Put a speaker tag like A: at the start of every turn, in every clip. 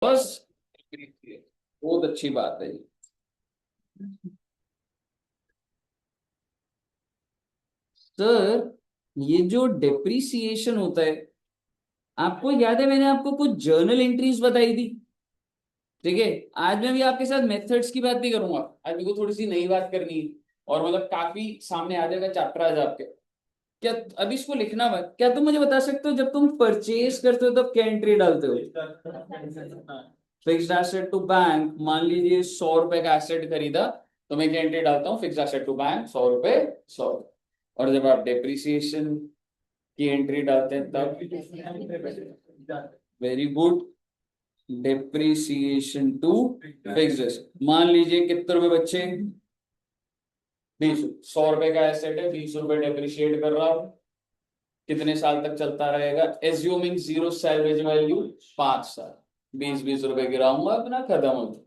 A: बस बहुत अच्छी बात है। सर ये जो डेप्रिसिएशन होता है, आपको याद है मैंने आपको कुछ जर्नल एंट्रीज बताई थी, ठीक है। आज मैं भी आपके साथ मेथड्स की बात नहीं करूंगा, आज मेरे को थोड़ी सी नई बात करनी है। और मतलब काफी सामने आ जाएगा चैप्टर आज आपके। क्या अभी इसको लिखना मत, क्या तुम मुझे बता सकते हो जब तुम परचेज करते हो तब क्या एंट्री डालते हो? फिक्स्ड एसेट टू बैंक, मान लीजिए 100 रुपए का एसेट खरीदा, तो मैं क्या एंट्री डालता हूँ? फिक्स्ड एसेट टू बैंक 100 रुपए 100। और जब आप डेप्रिसिएशन की एंट्री डालते हैं तब, very good, depreciation to fixed. मान लीजिए कितने रुपए बच्चे? 20। 100 रुपए का एसेट है, 20 रुपए डेप्रिशिएट कर रहा हूं। कितने साल तक चलता रहेगा? एज्यूमिंग जीरो सैलवेज वैल्यू, 5 साल। 20-20 रुपए गिराऊंगा, अपना खत्म हो गया।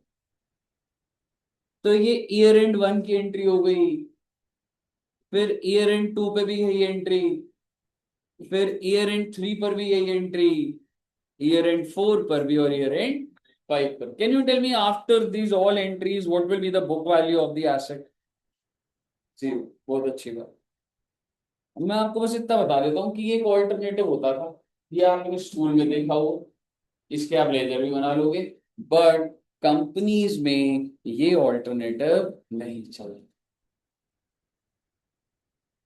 A: तो ये ईयर एंड 1 की एंट्री हो गई। फिर ईयर एंड 2 पे भी यही एंट्री, फिर ईयर एंड 3 पर भी यही एंट्री, ईयर एंड 4 पर भी, और ईयर एंड 5 पर। Can you tell me after these all entries what will be the book value of the asset? Zero. बहुत अच्छी बात। मैं आपको बस इतना बता देता हूँ कि ये एक ऑल्टरनेटिव होता था, ये आपने स्कूल में देखा हो, इसके आप लेजर भी बना लोगे, बट कंपनीज में ये ऑल्टरनेटिव नहीं चलता।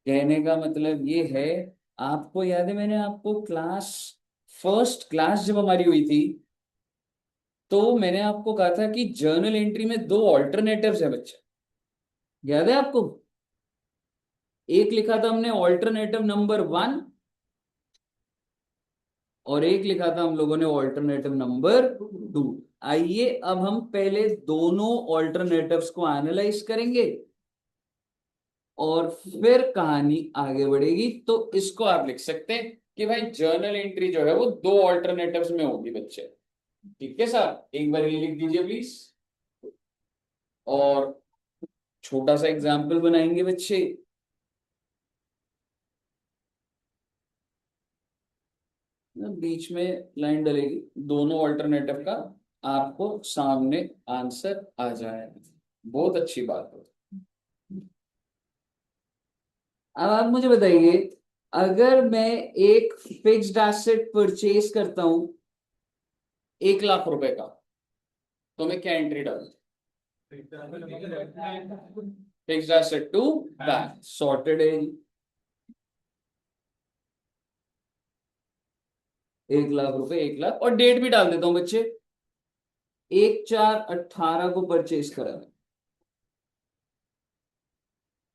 A: कहने का मतलब ये है, आपको याद है मैंने आपको क्लास, फर्स्ट क्लास जब हमारी हुई थी, तो मैंने आपको कहा था कि जर्नल एंट्री में दो ऑल्टरनेटिव्स है बच्चे, याद है आपको? एक लिखा था हमने ऑल्टरनेटिव नंबर 1, और एक लिखा था हम लोगों ने ऑल्टरनेटिव नंबर 2। आइए अब हम पहले दोनों ऑल्टरनेटिव्स को एनालाइज करेंगे, और फिर कहानी आगे बढ़ेगी। तो इसको आप लिख सकते हैं कि भाई जर्नल एंट्री जो है वो दो ऑल्टरनेटिव्स में होगी बच्चे। ठीक है सर, एक बार ये लिख दीजिए प्लीज। और छोटा सा एग्जाम्पल बनाएंगे बच्चे। बीच में लाइन डलेगी, दोनों ऑल्टरनेटिव का आपको सामने आंसर आ जाएगा। बहुत अच्छी बात है। अब आप मुझे बताइए, अगर मैं एक फिक्स्ड एसेट परचेज करता हूं 1 लाख रुपए का, तो मैं क्या एंट्री डालूं? Fixed asset to bank, sorted है। 1 लाख रुपए, 1 लाख, और डेट भी डाल देता हूं बच्चे, 1/4/18 को परचेज करा है।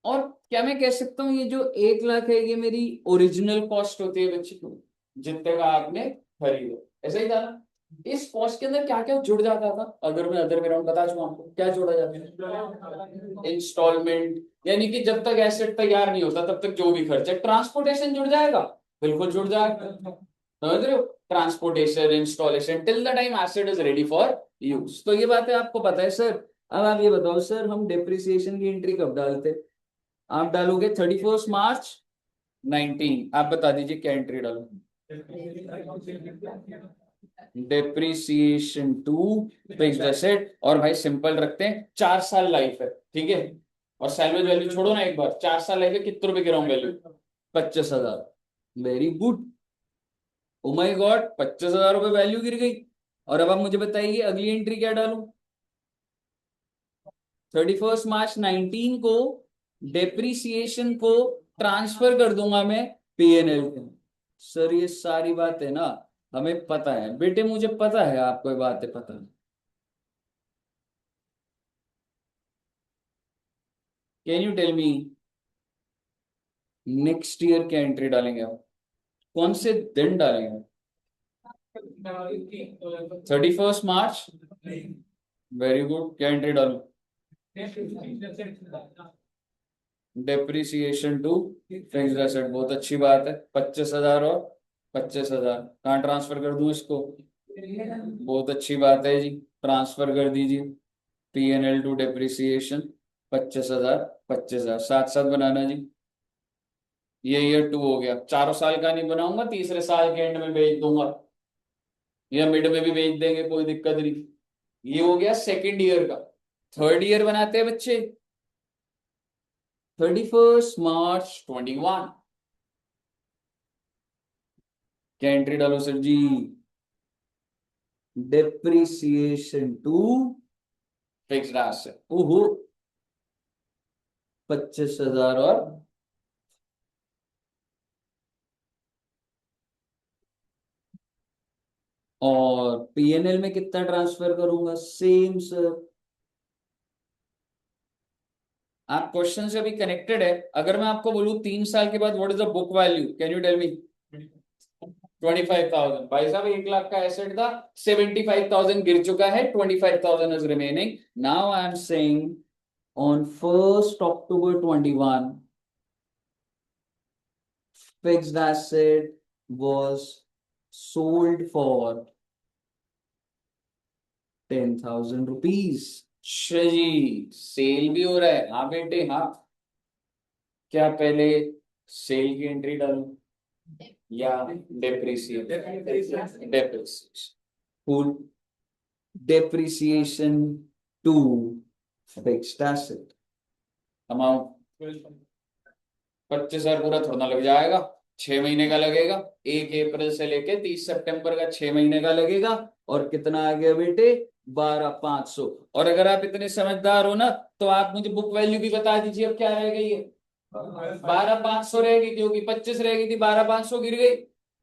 A: और क्या मैं कह सकता हूँ ये जो 1 लाख है ये मेरी ओरिजिनल कॉस्ट होती है बच्चे को, जितने का आपने खरीदा, ऐसा ही था ना? इस कॉस्ट के अंदर क्या क्या जुड़ जाता था? अगर मैं अदर ग्राउंड बता दूं आपको, क्या जोड़ा जाता है? इंस्टॉलमेंट, यानी कि जब तक एसेट तैयार नहीं होता तब तक जो भी खर्च है। ट्रांसपोर्टेशन जुड़ जाएगा, बिल्कुल जुड़ जाएगा, समझ रहे हो? Transportation, installation, till the time asset is ready for use. तो ये बातें आपको पता है सर। अब आप ये बताओ सर, हम डेप्रिसिएशन की एंट्री कब डालते? आप डालोगे 31 मार्च 19। आप बता दीजिए क्या एंट्री डालो? Depreciation to fixed asset. और भाई सिंपल रखते हैं, 4 साल लाइफ है, ठीक है। और सैलवेज वैल्यू छोड़ो ना, एक बार 4 साल लाइफ है, कितने रुपए गिराऊं value? 25,000। Very good. Oh my god, 25,000 रुपए वैल्यू गिर गई। और अब आप मुझे बताइए अगली एंट्री क्या डालूं? 31 मार्च 19 को डेप्रिसिएशन को ट्रांसफर कर दूंगा मैं पीएनएल को। सर ये सारी बातें ना हमें पता है बेटे, मुझे पता है आपको ये बातें पता है। Can you tell me next year क्या एंट्री डालेंगे आप? कौन से दिन डालेंगे? 31 मार्च। वेरी गुड, क्या एंट्री डालूं? डेप्रिसिएशन टू फिक्स्ड एसेट, बहुत अच्छी बात है। 25,000 और 25,000 कहाँ ट्रांसफर कर दूं इसको? बहुत अच्छी बात है जी, ट्रांसफर कर दीजिए पीएनएल टू डेप्रिसिएशन। 25,000 25,000, साथ साथ बनाना जी। ये ईयर 2 हो गया, चारों साल का नहीं बनाऊंगा, तीसरे साल के एंड में भेज दूंगा। या मिड में भी बेच देंगे, कोई दिक्कत नहीं। ये हो गया सेकंड ईयर का। थर्ड ईयर बनाते हैं बच्चे। 31 मार्च 2021। क्या एंट्री डालो sir ji? Depreciation to fixed asset. ओहो, 25,000 और पीएनएल में कितना ट्रांसफर करूंगा? Same sir. आप क्वेश्चन से अभी कनेक्टेड है। अगर मैं आपको बोलूं 3 साल के बाद what is the book value, can you tell me? 25,000। भाई साहब 1 लाख का एसेट था, 75,000 गिर चुका है, 25,000 is remaining. Now I am saying on 1 October 2021 fixed asset was sold for 10,000 rupees। अच्छा जी, सेल भी हो रहा है? हाँ बेटे हाँ। क्या पहले सेल की एंट्री डालूं या depreciation? Depreciation. Full depreciation to fixed asset amount 25,000 पूरा थोड़ा ना लग जाएगा, 6 महीने का लगेगा। 1 अप्रैल से लेके 30 सितंबर का 6 महीने का लगेगा। और कितना आ गया बेटे? 12,500। और अगर आप इतने समझदार हो ना, तो आप मुझे बुक वैल्यू भी बता दीजिए, अब क्या रह गई है? 12,500 रहेगी, क्योंकि 25 रह गई थी, 12,500 गिर गई।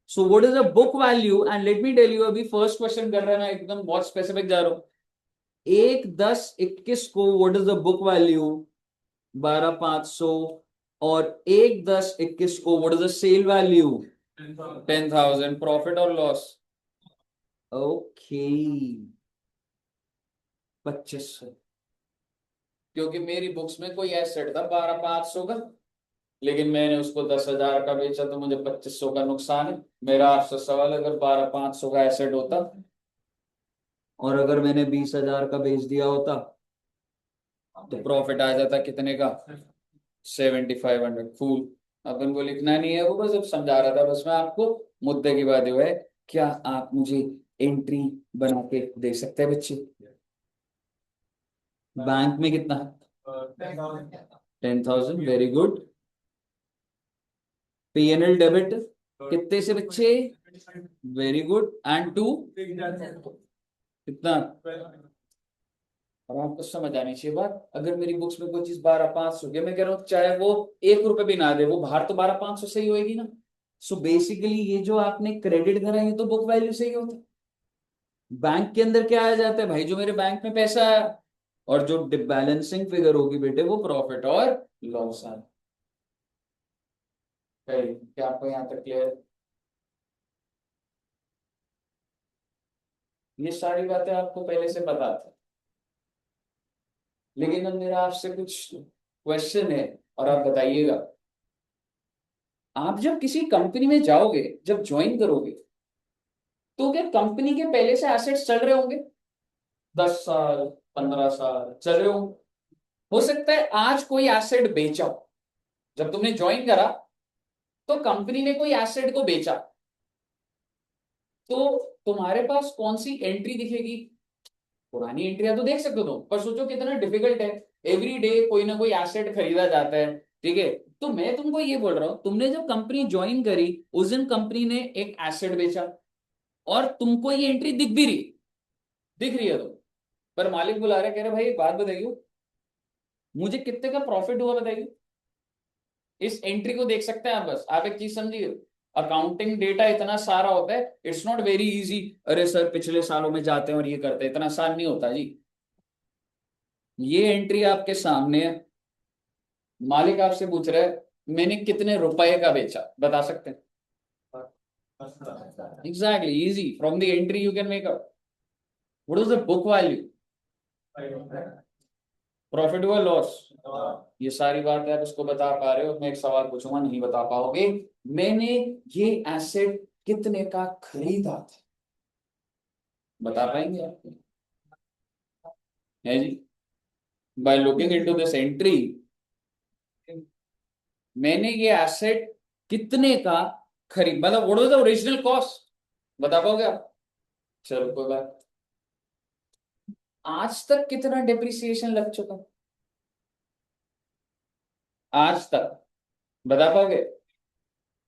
A: So what is the book value? And let me tell you, अभी फर्स्ट क्वेश्चन कर रहा है, मैं एकदम बहुत स्पेसिफिक जा रहा हूं। 1/10/21 को what is the book value? 12,500। और 1/10/21 को what is the sale value? 10,000। Profit और लॉस? ओके, 2500। क्योंकि मेरी बुक्स में कोई एसेट था 12,500 का, लेकिन मैंने उसको 10,000 का बेचा, तो मुझे 2500 का नुकसान है। मेरा आपसे सवाल, अगर 12,500 का एसेट होता और अगर मैंने 20,000 का बेच दिया होता, तो प्रॉफिट आ जाता कितने का? 7,500। फूल। अपन को लिखना नहीं है वो, बस अब समझा रहा था बस मैं आपको। मुद्दे की बात यह है, क्या आप मुझे एंट्री बना के दे सकते हैं बच्चे? बैंक में कितना? 10,000। Very good. पीएनएल डेबिट कितने से बच्चे? Very good. एंड टू कितना? और आपको समझ आनी चाहिए बात, अगर मेरी बुक्स में कोई चीज 12,500 की, मैं कह रहा हूँ चाहे वो 1 रुपए भी ना दे, वो बाहर तो 12,500 सही होएगी ना। सो बेसिकली ये जो आपने क्रेडिट करा, ये तो बुक वैल्यू से ही होता है। बैंक के अंदर क्या आ जाता है भाई? जो मेरे बैंक में पैसा है। और जो बैलेंसिंग फिगर होगी बेटे, वो प्रॉफिट और लॉस है। क्या आपको यहाँ तक क्लियर? ये सारी बातें आपको पहले से पता थी, लेकिन अब मेरा आपसे कुछ क्वेश्चन है, और आप बताइएगा। आप जब किसी कंपनी में जाओगे, जब ज्वाइन करोगे, तो क्या कंपनी के पहले से एसेट्स चल रहे होंगे? 10 साल, 15 साल चल रहे होंगे। हो सकता है आज कोई एसेट बेचा हो। जब तुमने ज्वाइन करा, तो कंपनी ने कोई एसेट को बेचा, तो तुम्हारे पास कौन सी एंट्री दिखेगी? पुरानी एंट्रियां तो देख सकते हो तुम, पर सोचो कितना डिफिकल्ट है। एवरी डे कोई ना कोई एसेट खरीदा जाता है, ठीक है? तो मैं तुमको ये बोल रहा हूं, तुमने जब कंपनी ज्वाइन करी, उस दिन कंपनी ने एक एसेट बेचा, और तुमको ये एंट्री दिख भी रही, दिख रही है तो। पर मालिक बुला रहे, कह रहे भाई एक बात बताइए, मुझे कितने का प्रॉफिट हुआ बताइए। इस एंट्री को देख सकते हैं आप, बस आप एक चीज समझिए। अकाउंटिंग डेटा इतना सारा होता है, इट्स नॉट वेरी इजी। अरे सर पिछले सालों में जाते हैं और ये करते हैं, इतना आसान नहीं होता जी। ये एंट्री आपके सामने है। मालिक आपसे पूछ रहा है, मैंने कितने रुपए का बेचा, बता सकते हैं? Exactly, easy. From the entry you can make up what is the book value, profit हुआ लॉस। ये सारी बात आप उसको बता पा रहे हो, मैं एक सवाल पूछूंगा नहीं बता पाओगे। मैंने ये एसेट कितने का खरीदा था, बता पाएंगे आप? है जी? By looking into this entry, मैंने ये एसेट कितने का खरीद, मतलब what was the original cost, बता पाओगे आप? चलो कोई बात। आज तक कितना डेप्रिसिएशन लग चुका आज तक, बता पाओगे?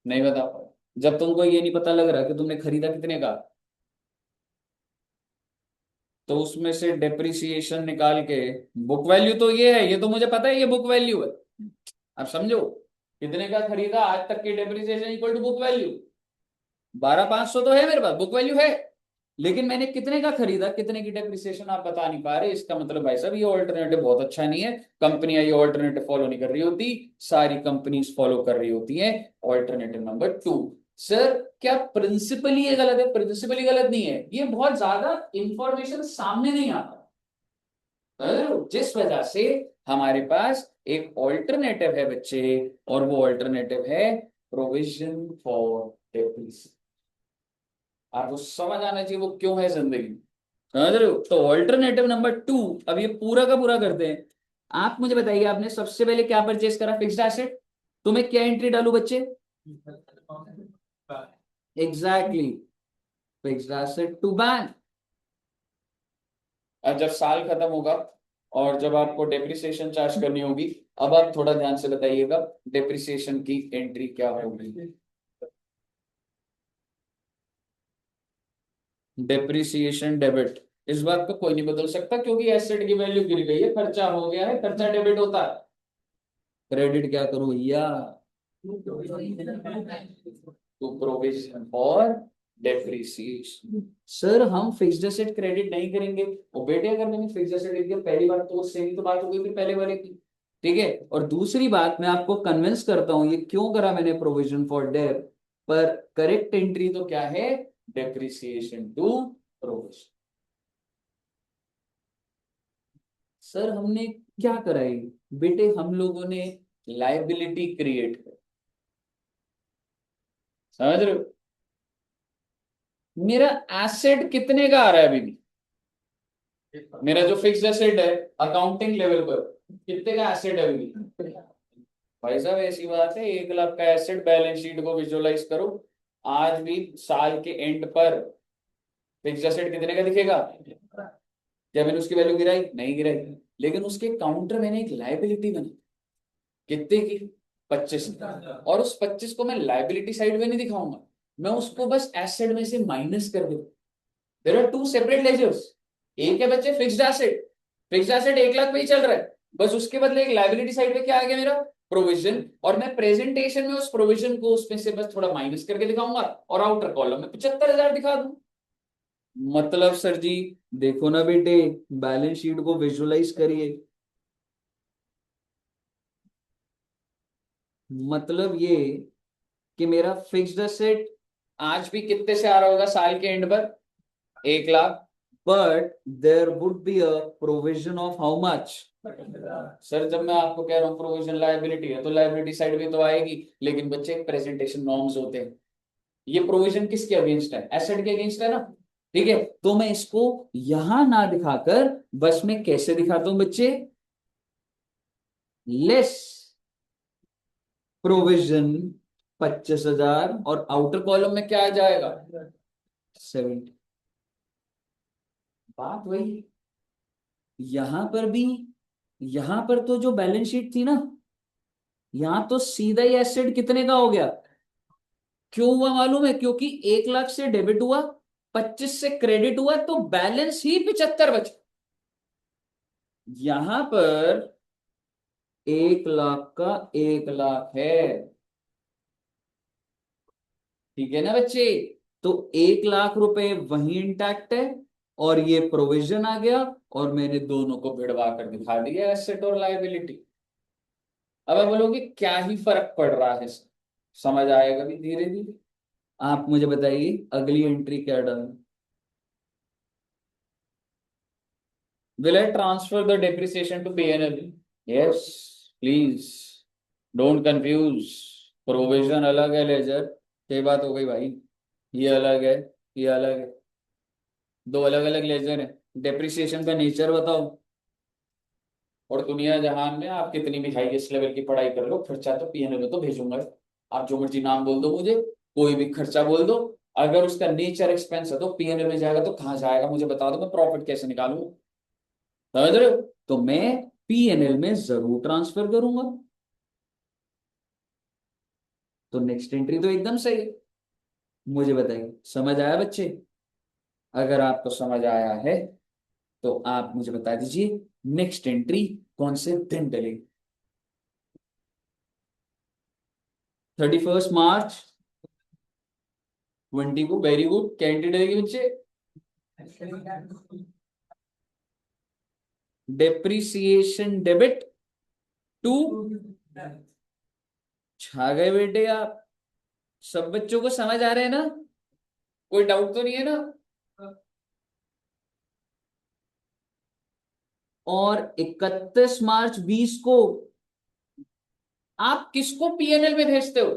A: नहीं बता पाओगे। जब तुमको ये नहीं पता लग रहा कि तुमने खरीदा कितने का, तो उसमें से डेप्रिसिएशन निकाल के, बुक वैल्यू तो ये है, ये तो मुझे पता है ये बुक वैल्यू है। अब समझो, कितने का खरीदा आज तक की depreciation equal to book value. 12,500 तो है मेरे पास, बुक वैल्यू है। लेकिन मैंने कितने का खरीदा, कितने की डेप्रिसिएशन आप बता नहीं पा रहे, इसका मतलब भाई साहब ये ऑल्टरनेटिव बहुत अच्छा नहीं है। कंपनियां ये ऑल्टरनेटिव फॉलो नहीं कर रही होती, सारी कंपनीज फॉलो कर रही होती हैं ऑल्टरनेटिव नंबर 2। सर क्या प्रिंसिपली ये गलत है? प्रिंसिपली गलत नहीं है, ये बहुत ज्यादा इंफॉर्मेशन सामने नहीं आता, जिस वजह से हमारे पास एक ऑल्टरनेटिव है बच्चे, और वो ऑल्टरनेटिव है प्रोविजन फॉर डेप्रिसिएशन। आपको समझ आना चाहिए वो क्यों है जिंदगी में, समझ रहे हो? तो ऑल्टरनेटिव नंबर 2, अब ये पूरा का पूरा करते हैं। आप मुझे बताइए, आपने सबसे पहले क्या परचेस करा? Fixed asset. तो मैं क्या एंट्री डालू बच्चे? Exactly, fixed asset to bank. अब जब साल खत्म होगा और जब आपको डेप्रिसिएशन चार्ज करनी होगी, अब आप थोड़ा ध्यान से बताइएगा डेप्रिसिएशन की एंट्री क्या होगी। डेप्रिसिएशन डेबिट, इस बात को कोई नहीं बदल सकता क्योंकि एसेट की वैल्यू गिर गई है, खर्चा हो गया है, खर्चा डेबिट होता है। क्रेडिट क्या करूं भैया? To provision for depreciation. Sir हम फिक्स्ड एसेट क्रेडिट नहीं करेंगे, वो बेटे अगर मैंने फिक्स्ड एसेट लिख दिया, पहली बात तो उससे ही तो बात हो गई फिर पहले वाले की, ठीक है। और दूसरी बात मैं आपको कन्विंस करता हूं ये क्यों करा मैंने प्रोविजन फॉर डेप, पर करेक्ट एंट्री तो क्या है? Depreciation to provision. सर हमने क्या कराई बेटे? हम लोगों ने लाइबिलिटी क्रिएट कर, समझ रहे हो? मेरा एसेट कितने का आ रहा है अभी भी? मेरा जो फिक्स्ड एसेट है अकाउंटिंग लेवल पर, कितने का एसेट है अभी भी? भाई साहब ऐसी बात है, 1 लाख का एसेट, बैलेंस शीट को विजुअलाइज करो, आज भी साल के एंड पर फिक्स्ड एसेट कितने का दिखेगा? क्या मैंने उसकी वैल्यू गिराई? नहीं गिराई। लेकिन उसके काउंटर मैंने एक लाइबिलिटी बनी, कितने की? 25। और उस 25 को मैं लाइबिलिटी साइड में नहीं दिखाऊंगा, मैं उसको बस एसेट में से माइनस कर दूंगा। There are two separate ledgers. एक है बच्चे fixed asset, fixed asset 1 lakh पे ही चल रहा है, बस उसके बदले एक लाइबिलिटी साइड पे क्या आ गया मेरा? प्रोविजन। और मैं प्रेजेंटेशन में उस प्रोविजन को उसमें से बस थोड़ा माइनस करके दिखाऊंगा, और आउटर कॉलम में 75,000 दिखा दूं। मतलब सर जी, देखो ना बेटे, बैलेंस शीट को विजुअलाइज करिए। मतलब ये कि मेरा फिक्स्ड एसेट आज भी कितने से आ रहा होगा साल के एंड पर? 1 lakh. But there would be a provision of how much? Sir जब मैं आपको कह रहा हूँ प्रोविजन लायबिलिटी है, तो लायबिलिटी साइड भी तो आएगी, लेकिन बच्चे प्रेजेंटेशन नॉर्म्स होते हैं। ये प्रोविजन किसके अगेंस्ट है? एसेट के अगेंस्ट है ना, ठीक है। तो मैं इसको यहां ना दिखाकर बस मैं कैसे दिखाता हूं बच्चे? लेस प्रोविजन 25,000, और आउटर कॉलम में क्या आ जाएगा? 70। बात वही, यहां पर भी, यहां पर तो जो बैलेंस शीट थी ना, यहां तो सीधा ही एसेट कितने का हो गया? क्यों हुआ मालूम है? क्योंकि 1 लाख से डेबिट हुआ, 25 से क्रेडिट हुआ, तो बैलेंस ही 75 बचा। यहां पर 1 लाख का 1 लाख है, ठीक है ना बच्चे? तो 1 लाख रुपए वही इंटैक्ट है, और ये प्रोविजन आ गया, और मैंने दोनों को भिड़वा कर दिखा दिया, एसेट और लायबिलिटी। अब आप बोलोगे क्या ही फर्क पड़ रहा है? समझ आएगा भी धीरे धीरे। आप मुझे बताइए अगली एंट्री क्या डालूं? Will I transfer the depreciation to P&L? Yes, please. Don't confuse. Provision अलग है, लेजर ये बात हो गई भाई, ये अलग है, ये अलग है, दो अलग अलग लेजर है। डेप्रिसिएशन का नेचर बताओ। और दुनिया जहान में आप कितनी भी हाईएस्ट लेवल की पढ़ाई कर लो, खर्चा तो P&L में तो भेजूंगा। आप जो मर्जी नाम बोल दो मुझे, कोई भी खर्चा बोल दो, अगर उसका नेचर एक्सपेंस है तो पीएनएल में जाएगा, तो कहां जाएगा मुझे बता दो, मैं प्रॉफिट कैसे निकालूंगा? समझ रहे हो? तो मैं पीएनएल में जरूर ट्रांसफर करूंगा। तो नेक्स्ट एंट्री तो एकदम सही है। मुझे बताइए, समझ आया बच्चे? अगर आपको समझ आया है तो आप मुझे बता दीजिए नेक्स्ट एंट्री कौन से दिन डलेगी। 31 मार्च 20 को। Very good. क्या एंट्री डलेगी बच्चे? Depreciation debit to. छा गए बेटे आप। सब बच्चों को समझ आ रहे हैं ना? कोई डाउट तो नहीं है ना? और 31 मार्च 20 को आप किसको पीएनएल में भेजते हो?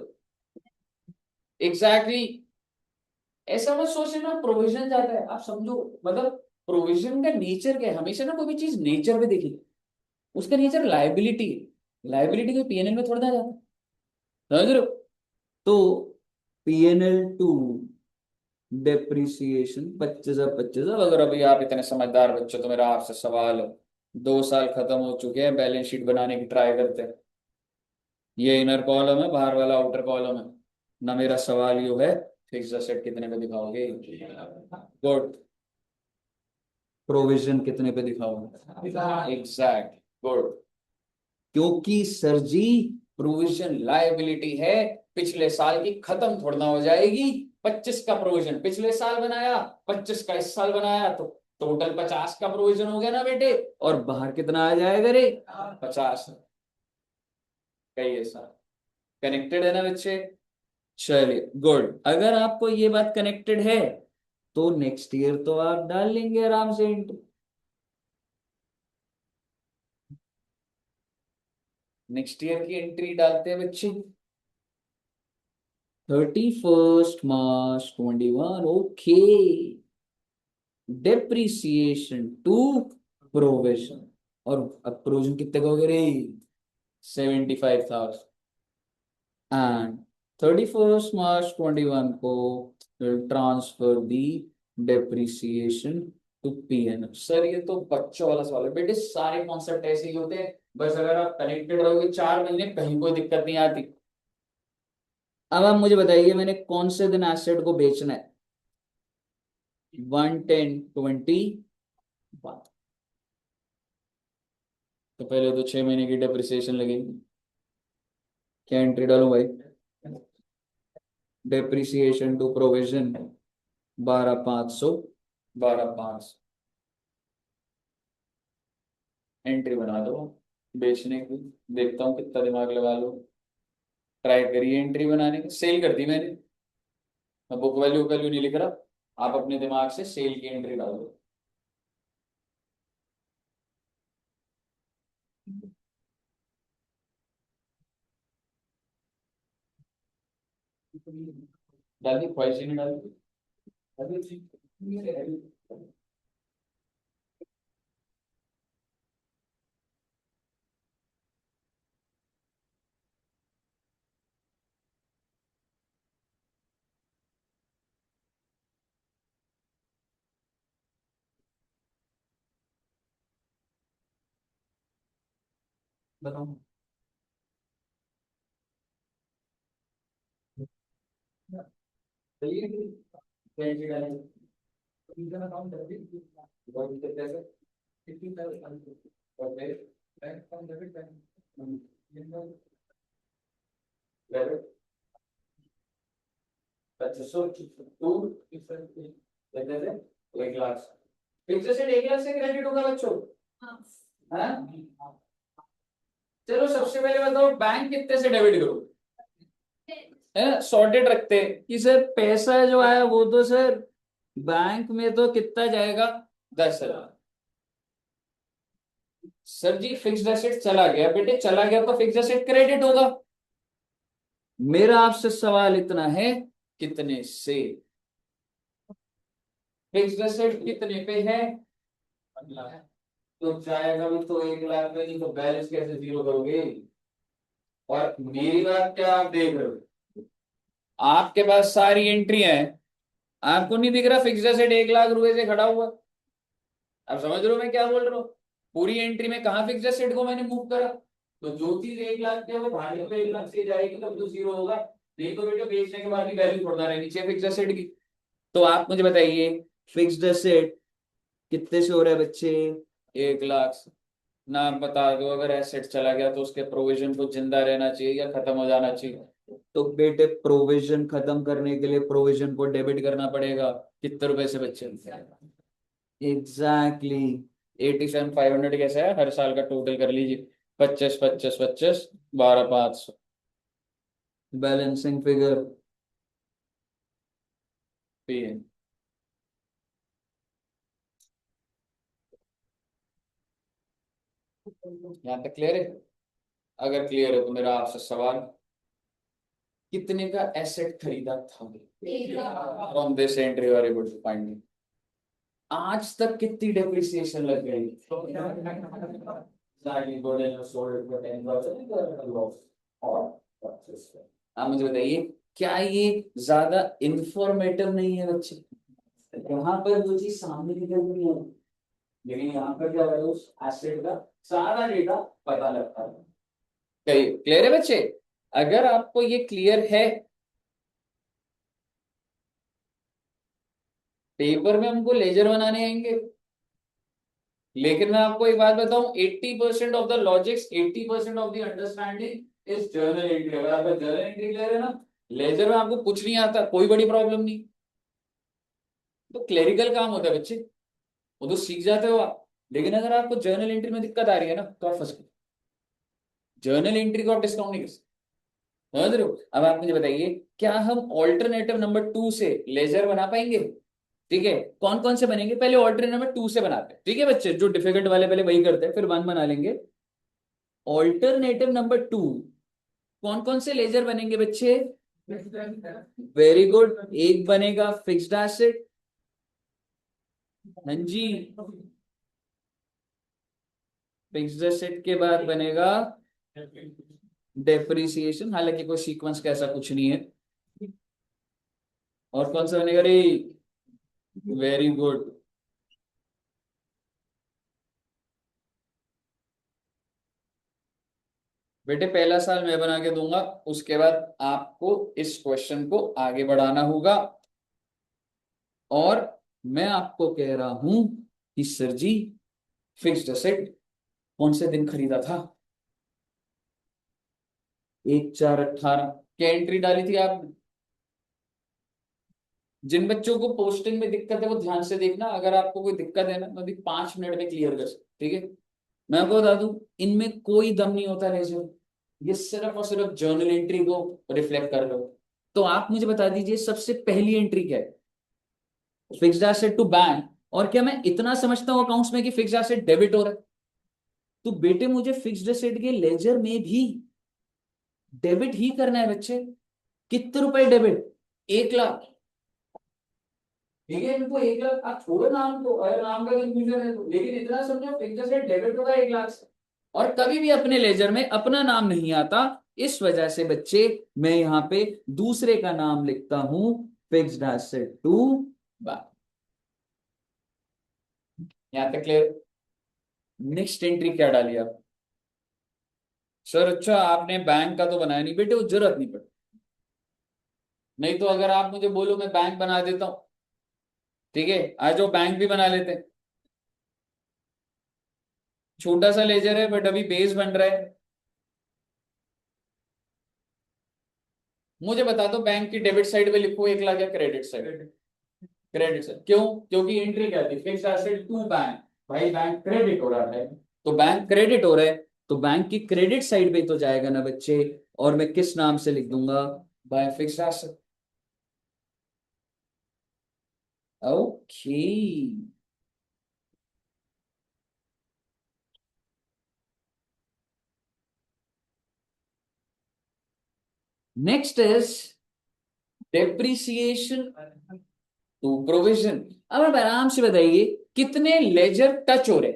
A: Exactly exactly। ऐसा मत सोचना प्रोविजन जाता है, आप समझो मतलब प्रोविजन का नेचर क्या है, हमेशा ना कोई भी चीज नेचर पे देखिए। उसका नेचर लाइबिलिटी है, लाइबिलिटी को पीएनएल में थोड़ा ना जाता। समझ रहे हो? तो पीएनएल टू डेप्रिसिएशन 25,000 अगर अभी आप इतने समझदार बच्चे, तो मेरा आपसे सवाल है, 2 साल खत्म हो चुके हैं, बैलेंस शीट बनाने की ट्राई करते हैं। ये इनर कॉलम है, बाहर वाला आउटर कॉलम है ना। मेरा सवाल यो है, फिक्स्ड एसेट कितने पे दिखाओगे? गुड। प्रोविजन कितने पे दिखाओगे? एग्जैक्ट। गुड। क्योंकि सर जी प्रोविजन लायबिलिटी है, पिछले साल की खत्म थोड़ा ना हो जाएगी। 25 का प्रोविजन पिछले साल बनाया, 25 का इस साल बनाया, तो टोटल 50 का प्रोविजन हो गया ना बेटे। और बाहर कितना आ जाएगा रे? 50। कहिए सर, कनेक्टेड है ना बच्चे? चलिए गुड। अगर आपको ये बात कनेक्टेड है तो नेक्स्ट ईयर तो आप डाल लेंगे आराम से इंटू। नेक्स्ट ईयर की एंट्री डालते हैं बच्चे। 31 March 2021। Okay. Depreciation to provision. और अब प्रोविजन कितने का हो गया रे? 75,000। एंड 31 मार्च 2021 को transfer the depreciation to PNL. Sir ये तो बच्चों वाला सवाल है बेटे, सारे कॉन्सेप्ट ऐसे ही होते हैं, बस अगर आप कनेक्टेड रहोगे 4 महीने कहीं कोई दिक्कत नहीं आती। अब आप मुझे बताइए मैंने कौन से दिन एसेट को बेचना है? 1, 10, 20। तो पहले तो 6 महीने की डेप्रिसिएशन लगेगी। क्या एंट्री डालूं भाई? Depreciation to provision 12,500। 12,500 एंट्री बना दो बेचने की। देखता हूँ कितना दिमाग लगा लो। ट्राई करिए एंट्री बनाने की। सेल कर दी मैंने, मैं बुक वैल्यू वैल्यू नहीं लिख रहा। आप अपने दिमाग से सेल की एंट्री डाल दो। डाल दी, ख्वाहिश नहीं डाल दी। बताओ। चलिए एंट्री डालेंगे। अकाउंट कर दी। कितने से? 15,000। और फिर bank account debit bank. Debit 2500 to कितने से? 1 लाख। फिक्स से 1 लाख से क्रेडिट होगा बच्चों? हाँ। चलो सबसे पहले बताओ बैंक कितने से डेबिट करो? है सॉर्टेड रखते हैं कि सर पैसा जो आया वो तो सर बैंक में तो कितना जाएगा? 10,000। सर जी फिक्स्ड एसेट चला गया बेटे, चला गया तो फिक्स्ड एसेट क्रेडिट होगा। मेरा आपसे सवाल इतना है, कितने से? फिक्स्ड एसेट कितने पे है? 1 लाख। तो जाएगा भी तो 1 लाख में, नहीं तो बैलेंस कैसे जीरो करोगे? और मेरी बात क्या आप देख रहे हो? आपके पास सारी एंट्री है, आपको नहीं दिख रहा फिक्स्ड एसेट 1 लाख रुपए से खड़ा हुआ? अब समझ रहे हो मैं क्या बोल रहा हूँ? पूरी एंट्री में कहाँ फिक्स्ड एसेट को मैंने मूव करा? तो जो चीज 1 लाख की है वो भागे पे 1 लाख से जाएगी तब तो जीरो होगा। नहीं तो बेटा बेचने के बाद भी वैल्यू थोड़ा रहनी चाहिए फिक्स्ड एसेट की। तो आप मुझे बताइए फिक्स्ड एसेट कितने से हो रहा है बच्चे? 1 लाख से। ना आप बता दो अगर एसेट चला गया तो उसके प्रोविजन को जिंदा रहना चाहिए या खत्म हो जाना चाहिए? तो बेटे प्रोविजन खत्म करने के लिए प्रोविजन को डेबिट करना पड़ेगा। कितने रुपए से बच्चे? एग्जैक्टली 87,500 कैसा है हर साल का टोटल कर लीजिए। 25 25 25 12,500 बैलेंसिंग फिगर पे है। यहाँ तक क्लियर है? अगर क्लियर है तो मेरा आपसे सवाल, कितने का एसेट खरीदा था फ्रॉम दिस एंट्री और एबल टू फाइंड? आज तक कितनी डेप्रिसिएशन लग गई? आप मुझे बताइए क्या ये ज्यादा इंफॉर्मेटिव नहीं है बच्चे? यहाँ पर वो चीज सामने निकल रही है, लेकिन यहाँ पर क्या है उस एसेट का सारा डेटा पता लगता है। क्लियर है बच्चे? अगर आपको ये क्लियर है, पेपर में हमको लेजर बनाने आएंगे, लेकिन मैं आपको एक बात बताऊं 80% of the logics 80% of the understanding is journal entry. अगर आपका जर्नल एंट्री क्लियर है ना, लेजर में आपको कुछ नहीं आता कोई बड़ी प्रॉब्लम नहीं। तो क्लेरिकल काम होता है बच्चे, वो तो सीख जाते हो आप। लेकिन अगर आपको जर्नल एंट्री में दिक्कत आ रही है ना तो आप फंस गए। जर्नल एंट्री को आप डिस्काउंट नहीं कर सकते। समझ रहे हो? अब आप मुझे बताइए क्या हम ऑल्टरनेटिव नंबर 2 से लेजर बना पाएंगे? ठीक है, कौन कौन से बनेंगे? पहले ऑल्टरनेटिव नंबर 2 से बनाते हैं, ठीक है बच्चे? जो डिफिकल्ट वाले पहले वही करते हैं, फिर 1 बना लेंगे। ऑल्टरनेटिव नंबर 2, कौन कौन से लेजर बनेंगे बच्चे? वेरी गुड, एक बनेगा फिक्स्ड एसेट। हाँ जी, फिक्स्ड एसेट के बाद बनेगा डेप्रिसिएशन, हालांकि कोई सीक्वेंस का ऐसा कुछ नहीं है। और कौन सा बनेगा रे? वेरी गुड, बेटे पहला साल मैं बना के दूंगा, उसके बाद आपको इस क्वेश्चन को आगे बढ़ाना होगा। और मैं आपको कह रहा हूं कि सर जी फिक्स्ड एसेट कौन से दिन खरीदा था? 1/4/18। क्या एंट्री डाली थी आपने? जिन बच्चों को पोस्टिंग में दिक्कत है वो ध्यान से देखना, अगर आपको कोई दिक्कत है ना मैं अभी 5 मिनट में क्लियर कर सकता, ठीक है? मैं आपको बता दूं इनमें कोई दम नहीं होता लेजर, ये सिर्फ और सिर्फ जर्नल एंट्री को रिफ्लेक्ट कर लो। तो आप मुझे बता दीजिए सबसे पहली एंट्री क्या है? Fixed asset to bank. और क्या मैं इतना समझता हूँ अकाउंट्स में कि फिक्स्ड एसेट डेबिट हो रहा है? तो बेटे मुझे फिक्स्ड एसेट के लेजर में भी डेबिट ही करना है बच्चे। कितने रुपए डेबिट? 1 लाख। ठीक है, इनको 1 लाख आप छोड़ो नाम को, अगर नाम का कंफ्यूजन है तो, लेकिन इतना समझो फिक्स्ड एसेट डेबिट होगा 1 लाख से। और कभी भी अपने लेजर में अपना नाम नहीं आता, इस वजह से बच्चे मैं यहाँ पे दूसरे का नाम लिखता हूं फिक्स्ड एसेट टू बैंक। यहाँ तक क्लियर? नेक्स्ट एंट्री क्या डाली आप? सर अच्छा आपने बैंक का तो बनाया नहीं, बेटे वो जरूरत नहीं पड़ती। नहीं तो अगर आप मुझे बोलो मैं बैंक बना देता हूँ, ठीक है आज वो बैंक भी बना लेते हैं। छोटा सा लेजर है बट अभी बेस बन रहा है। मुझे बता दो बैंक की डेबिट साइड पे लिखो 1 लाख या क्रेडिट साइड? क्रेडिट साइड क्यों? क्योंकि एंट्री क्या थी? Fixed asset to bank. भाई बैंक क्रेडिट हो रहा है, तो बैंक क्रेडिट हो रहा है तो बैंक की क्रेडिट साइड पे तो जाएगा ना बच्चे। और मैं किस नाम से लिख दूंगा? By fixed asset. Okay, next is depreciation to provision. अब आप आराम से बताइए कितने लेजर टच हो रहे?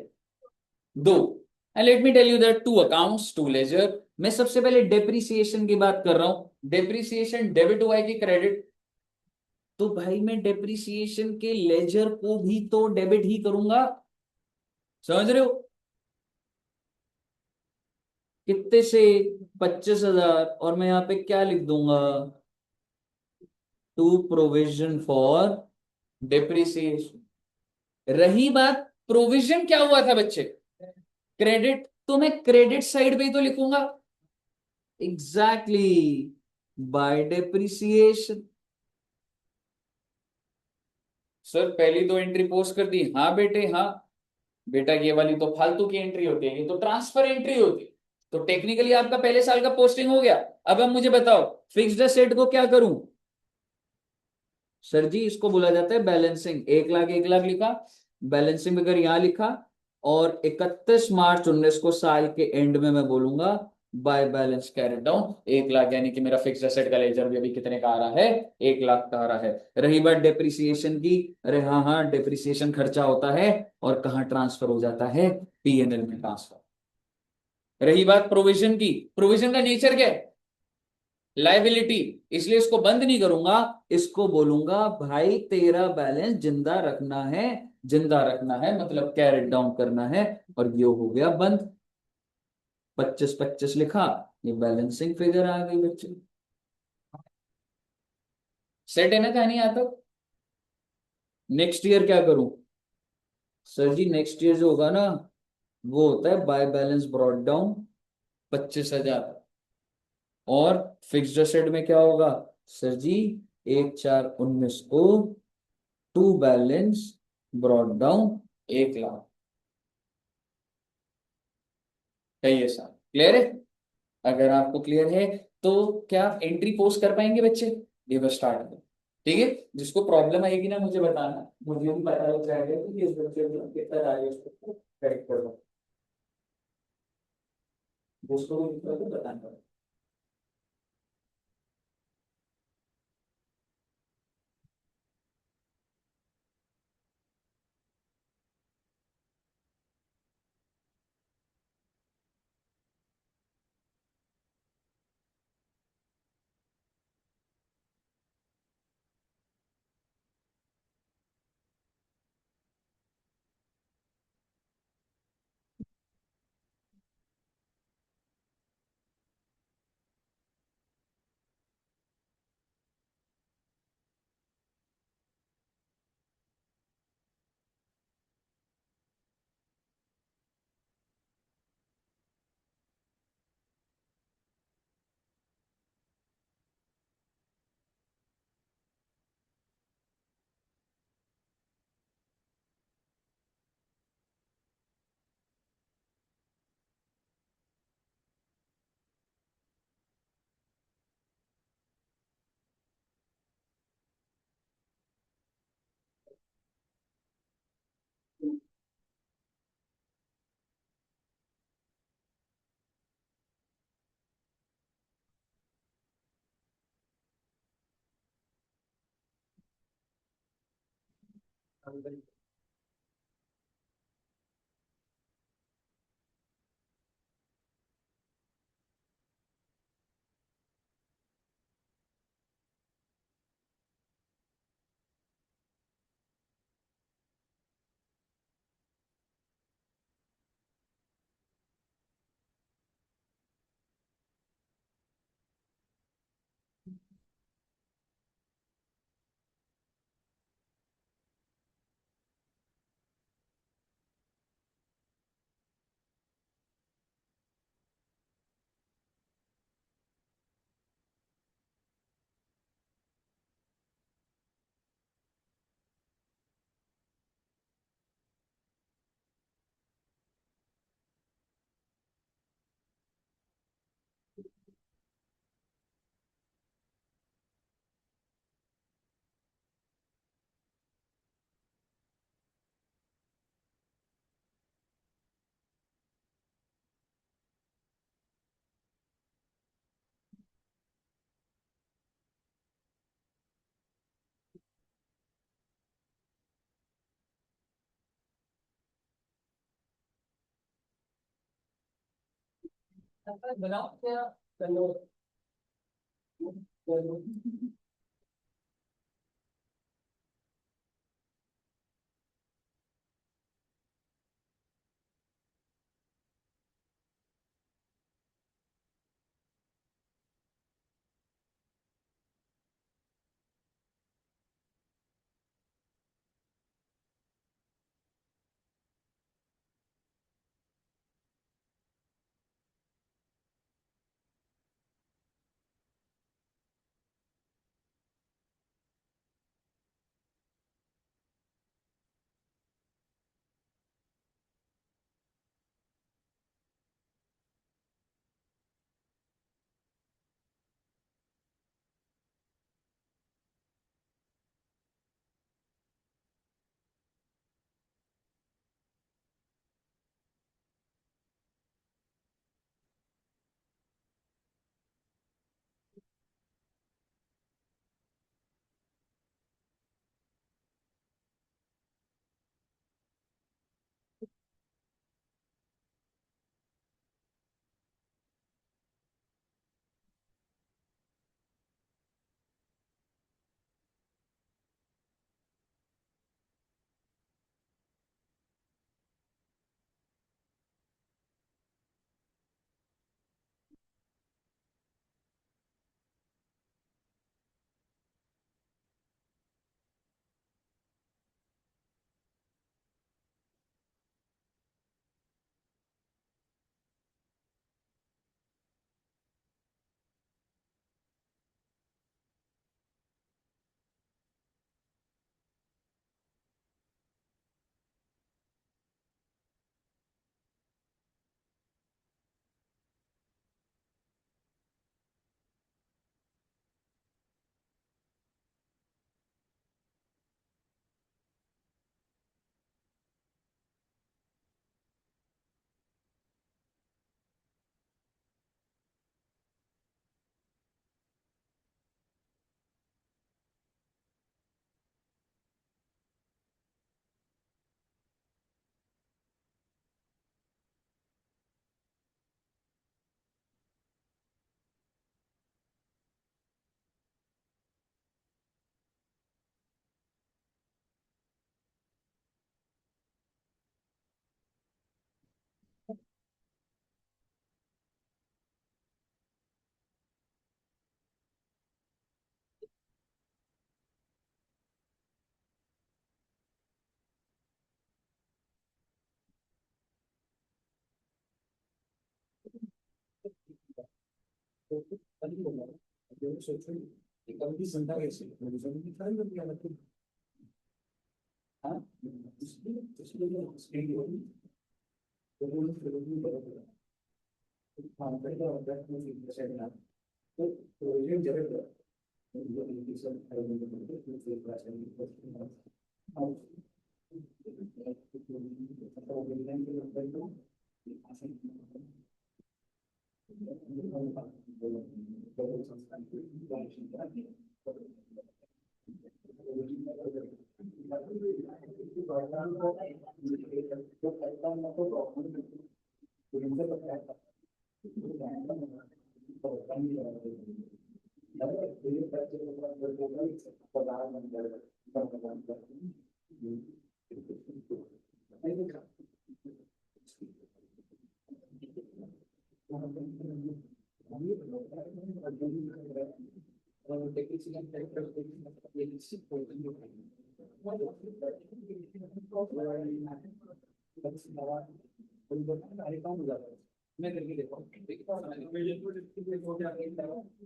A: 2। Let me tell you that 2 accounts 2 ledger. मैं सबसे पहले डेप्रिसिएशन की बात कर रहा हूं। डेप्रिसिएशन डेबिट हुआ है कि क्रेडिट? तो भाई मैं डेप्रिसिएशन के लेजर को भी तो डेबिट ही करूंगा, समझ रहे हो? कितने से? 25,000। और मैं यहां पे क्या लिख दूंगा? To provision for depreciation. रही बात प्रोविजन क्या हुआ था बच्चे, क्रेडिट, तो मैं क्रेडिट साइड पे ही तो लिखूंगा। Exactly, bye depreciation. सर पहली दो एंट्री पोस्ट कर दी, हाँ बेटे हाँ। बेटा ये वाली तो फालतू की एंट्री होती है, ये तो ट्रांसफर एंट्री होती है। तो टेक्निकली आपका पहले साल का पोस्टिंग हो गया। अब मुझे बताओ, फिक्स्ड एसेट को क्या करूं? सर जी इसको बोला जाता है बैलेंसिंग। 1 लाख 1 लाख लिखा, बैलेंसिंग अगर यहां लिखा, और 31 मार्च 2019 को साल के एंड में मैं बोलूंगा by balance carried down 1 lakh, यानी कि मेरा फिक्स एसेट का लेजर भी अभी कितने का आ रहा है? 1 लाख का आ रहा है। रही बात डेप्रिसिएशन की, अरे हाँ हाँ, डेप्रिसिएशन खर्चा होता है और कहाँ ट्रांसफर हो जाता है? पीएनएल में ट्रांसफर। रही बात प्रोविजन की, प्रोविजन का नेचर क्या है? लाइबिलिटी। इसलिए इसको बंद नहीं करूंगा, इसको बोलूंगा भाई तेरा बैलेंस जिंदा रखना है। जिंदा रखना है मतलब कैरेट डाउन करना है, और ये हो गया बंद। 25 25 लिखा, ये बैलेंसिंग फिगर आ गई बच्चे। सेट है ना कहानी आता? नेक्स्ट ईयर क्या करूं? सर जी नेक्स्ट ईयर जो होगा ना, वो होता है बाय बैलेंस ब्रॉट डाउन 25,000। और फिक्स्ड एसेट में क्या होगा? सर जी 1/4/19 को to balance brought down 1 lakh. है ये सर क्लियर है? अगर आपको क्लियर है तो क्या एंट्री पोस्ट कर पाएंगे बच्चे? ये बस स्टार्ट करो। ठीक है, जिसको प्रॉब्लम आएगी ना मुझे बताना, मुझे भी पता लग जाएगा कि इस बच्चे को कितना आ रही है, उसको करेक्ट कर दो। जिसको भी दिक्कत है बताना। बनाओ क्या? चलो चलो।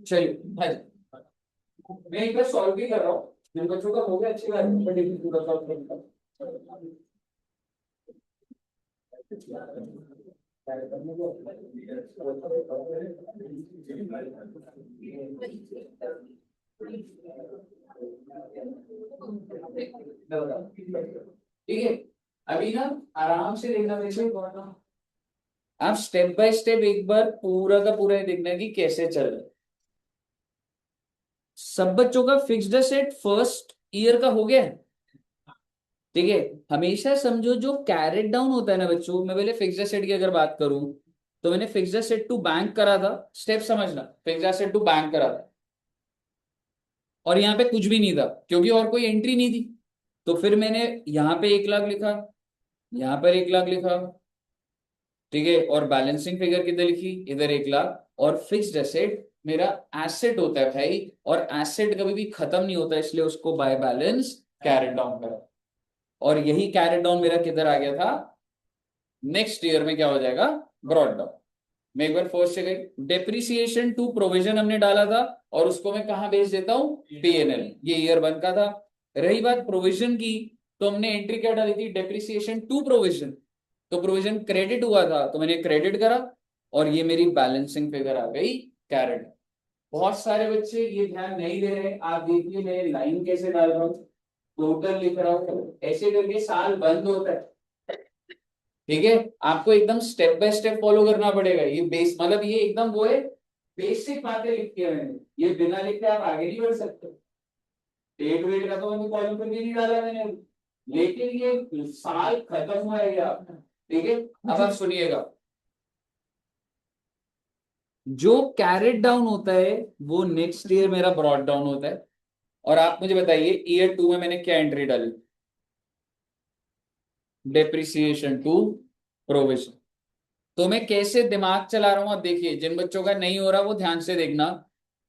A: चलिए भाई, मैं एक बार सॉल्व भी कर रहा हूँ, जिन बच्चों का हो गया अच्छी बात है, बट एक पूरा सॉल्व करूंगा। ठीक है, अभी ना आराम से देखना मेरे से, आप स्टेप बाय स्टेप एक बार पूरा का पूरा ये देखना कि कैसे चल रहा है। सब बच्चों का फिक्स्ड सेट फर्स्ट ईयर का हो गया है। ठीक है, हमेशा समझो जो कैरेट डाउन होता है ना बच्चों, मैं पहले फिक्स्ड सेट की अगर बात करूं तो मैंने फिक्स्ड सेट टू बैंक करा था, स्टेप समझना, फिक्स्ड सेट टू बैंक करा था और यहाँ पे कुछ भी नहीं था क्योंकि और कोई एंट्री नहीं थी। तो फिर मैंने यहाँ पे 1 लाख लिखा, यहाँ पर 1 लाख लिखा, ठीक है, और बैलेंसिंग फिगर किधर लिखी, इधर 1 लाख। और फिक्स्ड एसेट मेरा एसेट होता है भाई, और एसेट कभी भी खत्म नहीं होता, इसलिए उसको बाय बैलेंस कैरेट डाउन करा। और यही कैरेट डाउन मेरा किधर आ गया था, नेक्स्ट ईयर में क्या हो जाएगा, ब्रॉड डाउन। मैं एक बार फर्स्ट से गई, डेप्रिसिएशन टू प्रोविजन हमने डाला था और उसको मैं कहां भेज देता हूं, पीएनएल, ये ईयर 1 का था। रही बात प्रोविजन की, तो हमने एंट्री क्या डाली थी, डेप्रिसिएशन टू प्रोविजन। तो प्रोविजन क्रेडिट हुआ था तो मैंने क्रेडिट करा, और ये मेरी बैलेंसिंग फिगर आ गई कैरेट। बहुत सारे बच्चे ये ध्यान नहीं दे रहे, आप देखिए मैं लाइन कैसे डाल रहा हूँ, टोटल लिख रहा हूँ, ऐसे करके साल बंद होता है। ठीक है, आपको एकदम स्टेप बाय स्टेप फॉलो करना पड़ेगा, ये बेस मतलब ये एकदम वो है, बेसिक बातें लिखी है मैंने, ये बिना लिखे आप आगे नहीं बढ़ सकते। डेट वेट का तो मैंने कॉलम पर भी नहीं डाला मैंने, लेकिन ये साल खत्म हुआ है क्या, ठीक है। अब आप सुनिएगा, जो कैरेट डाउन होता है वो नेक्स्ट ईयर मेरा ब्रॉड डाउन होता है। और आप मुझे बताइए ईयर 2 में मैंने क्या एंट्री डाली, डेप्रिसिएशन टू प्रोविजन। तो मैं कैसे दिमाग चला रहा हूं, अब देखिए, जिन बच्चों का नहीं हो रहा वो ध्यान से देखना,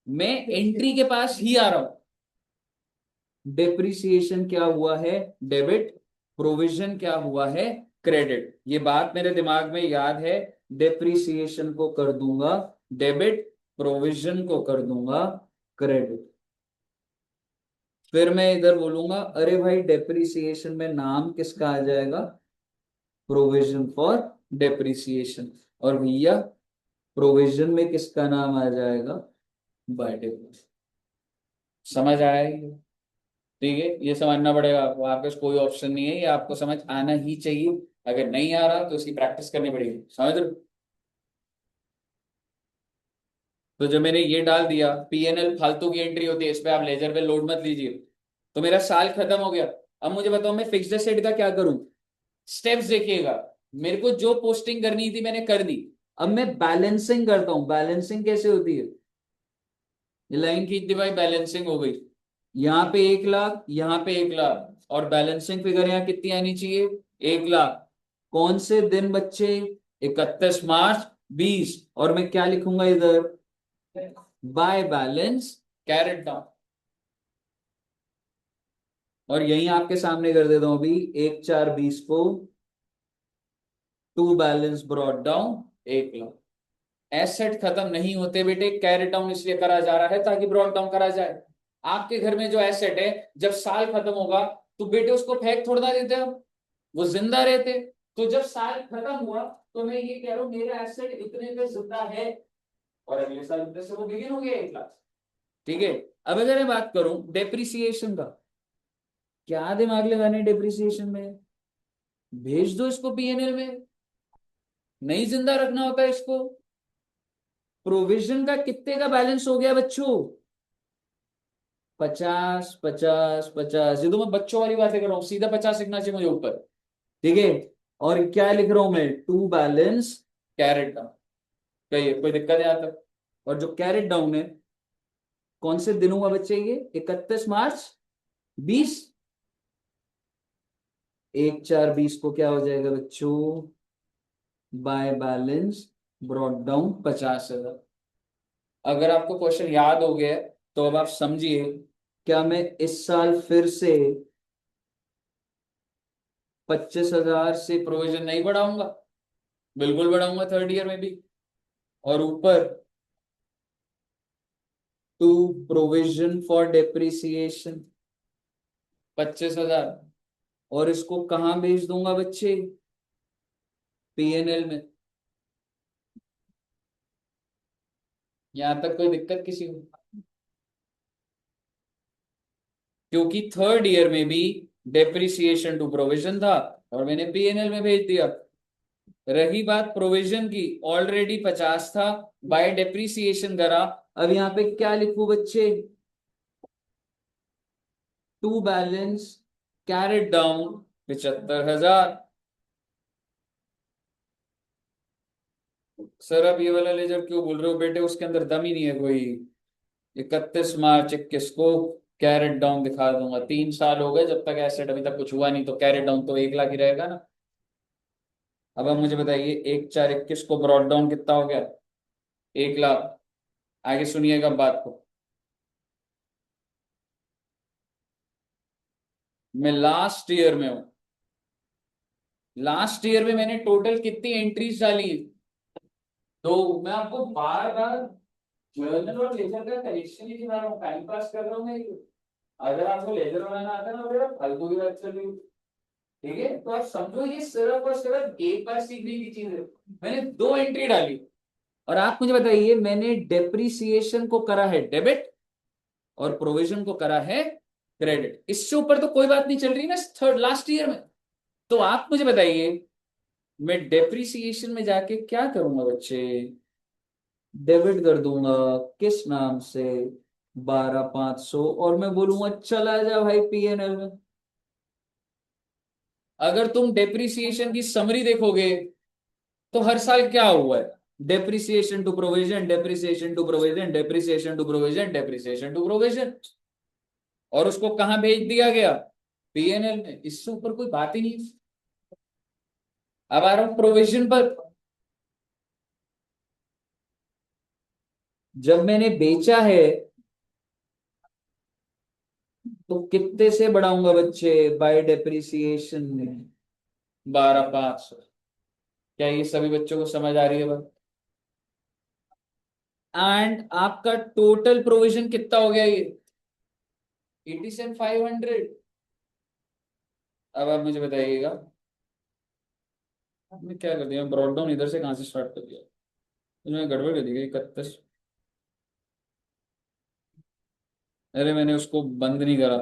A: मैं एंट्री के पास ही आ रहा हूं। डेप्रिसिएशन क्या हुआ है, डेबिट, प्रोविजन क्या हुआ है, क्रेडिट। ये बात मेरे दिमाग में याद है, डेप्रिसिएशन को कर दूंगा डेबिट, प्रोविजन को कर दूंगा क्रेडिट। फिर मैं इधर बोलूंगा, अरे भाई डेप्रिसिएशन में नाम किसका आ जाएगा, प्रोविजन फॉर डेप्रिसिएशन। और भैया प्रोविजन में किसका नाम आ जाएगा, बाय डेप्रिसिएशन। समझ आया ये? ठीक है, ये समझना पड़ेगा आपको, आपके पास कोई ऑप्शन नहीं है, ये आपको समझ आना ही चाहिए। अगर नहीं आ रहा तो उसकी प्रैक्टिस करनी पड़ेगी, समझ रहे हो? तो जब मैंने ये डाल दिया, पीएनएल फालतू की एंट्री होती है, इस पे आप लेजर पे लोड मत लीजिए। तो मेरा साल खत्म हो गया। अब मुझे बताओ मैं फिक्स्ड एसेट का क्या करूं, स्टेप्स देखिएगा। मेरे को जो पोस्टिंग करनी थी मैंने कर दी। अब मैं बैलेंसिंग करता हूं, बैलेंसिंग कैसे होती है, ये लाइन खींच दी भाई, बैलेंसिंग हो गई। यहाँ पे 1 लाख, यहाँ पे 1 लाख, और बैलेंसिंग फिगर यहाँ कितनी आनी चाहिए, 1 लाख। कौन से दिन बच्चे, 31 मार्च 20। और मैं क्या लिखूंगा इधर, बाय बैलेंस कैरेट डाउन। और यही आपके सामने कर देता हूं अभी, 1/4/20 को to balance brought down 1 lakh. Asset खत्म नहीं होते बेटे, कैरी डाउन इसलिए करा जा रहा है ताकि ब्रॉट डाउन करा जाए। आपके घर में जो एसेट है, जब साल खत्म होगा तो बेटे उसको फेंक थोड़ा ना देते हम, वो जिंदा रहते। तो जब साल खत्म हुआ तो मैं ये कह रहा हूं मेरा एसेट इतने पे जिंदा है, और अगले साल इतने से वो बिगिन हो गया 1 लाख। ठीक है। अब अगर मैं बात करूं डेप्रिसिएशन का, क्या दिमाग लगाने डेप्रिसिएशन में, भेज दो इसको पीएनएल में, नहीं जिंदा रखना होता है इसको। प्रोविजन का कितने का बैलेंस हो गया बच्चों? 50 50 50। ये तो मैं बच्चों वाली बातें कर रहा हूँ, सीधा 50 लिखना चाहिए मुझे ऊपर। ठीक है। और क्या लिख रहा हूं मैं, टू बैलेंस कैरेट डाउन। कहिए कोई दिक्कत है यहां तक? और जो कैरेट डाउन है कौन से दिनों का बच्चे, ये 31 मार्च 20, 1/4/20 को क्या हो जाएगा बच्चों, बाय बैलेंस ब्रॉट डाउन 50,000। अगर आपको क्वेश्चन याद हो गया है, तो अब आप समझिए, क्या मैं इस साल फिर से 25,000 से प्रोविजन नहीं बढ़ाऊंगा? बिल्कुल बढ़ाऊंगा थर्ड ईयर में भी। और ऊपर टू प्रोविजन फॉर डेप्रिसिएशन 25,000, और इसको कहां भेज दूंगा बच्चे, पीएनएल में। यहां तक कोई दिक्कत किसी को? क्योंकि थर्ड ईयर में भी डेप्रिसिएशन टू प्रोविजन था और मैंने पीएनएल में भेज दिया। रही बात प्रोविजन की, ऑलरेडी 50 था, बाय डेप्रिसिएशन करा। अब यहाँ पे क्या लिखूं बच्चे, to balance carried down 75,000। Sir आप ये वाला लेजर क्यों बोल रहे हो बेटे, उसके अंदर दम ही नहीं है कोई। 31 मार्च 21 को कैरेट डाउन दिखा दूंगा। 3 साल हो गए जब तक एसेट अभी तक कुछ हुआ नहीं, तो कैरेट डाउन तो 1 लाख ही रहेगा ना। अब आप मुझे बताइए 1/4/21 को ब्रॉड डाउन कितना हो गया, 1 लाख। आगे सुनिएगा बात को। मैं लास्ट ईयर में हूं, लास्ट ईयर में मैंने टोटल कितनी एंट्रीज डाली है? तो मैं आपको बार बार जर्नल और लेजर का करेक्शन ही दिखा रहा हूँ, टाइम पास कर रहा हूँ मैं ये। अगर आपको लेजर बनाना आता है ना बेटा, फालतू की बात चल रही है। ठीक है, तो आप समझो ये सिर्फ और सिर्फ एक बार सीखने की चीज है। मैंने 2 एंट्री डाली, और आप मुझे बताइए मैंने डेप्रिसिएशन को करा है डेबिट और प्रोविजन को करा है क्रेडिट। इससे ऊपर तो कोई बात नहीं चल रही ना थर्ड लास्ट ईयर में। तो आप मुझे बताइए मैं डेप्रिसिएशन में जाके क्या करूंगा बच्चे, डेबिट कर दूंगा, किस नाम से, 12,500, और मैं बोलूंगा चला जा भाई पीएनएल में। अगर तुम डेप्रिसिएशन की समरी देखोगे तो हर साल क्या हुआ है, depreciation to provision, depreciation to provision, depreciation to provision, depreciation to provision, और उसको कहां भेज दिया गया, पीएनएल में। इससे ऊपर कोई बात ही नहीं। अब आ रहा हूं प्रोविजन पर। जब मैंने बेचा है तो कितने से बढ़ाऊंगा बच्चे, बाय डेप्रिसिएशन में 12,500। क्या ये सभी बच्चों को समझ आ रही है बात? एंड आपका टोटल प्रोविजन कितना हो गया ये, 87,500। अब आप मुझे बताइएगा मैं क्या कर दिया, ब्रॉड डाउन इधर से कहां से स्टार्ट कर दिया, मैंने गड़बड़ कर दी 31। अरे मैंने उसको बंद नहीं करा,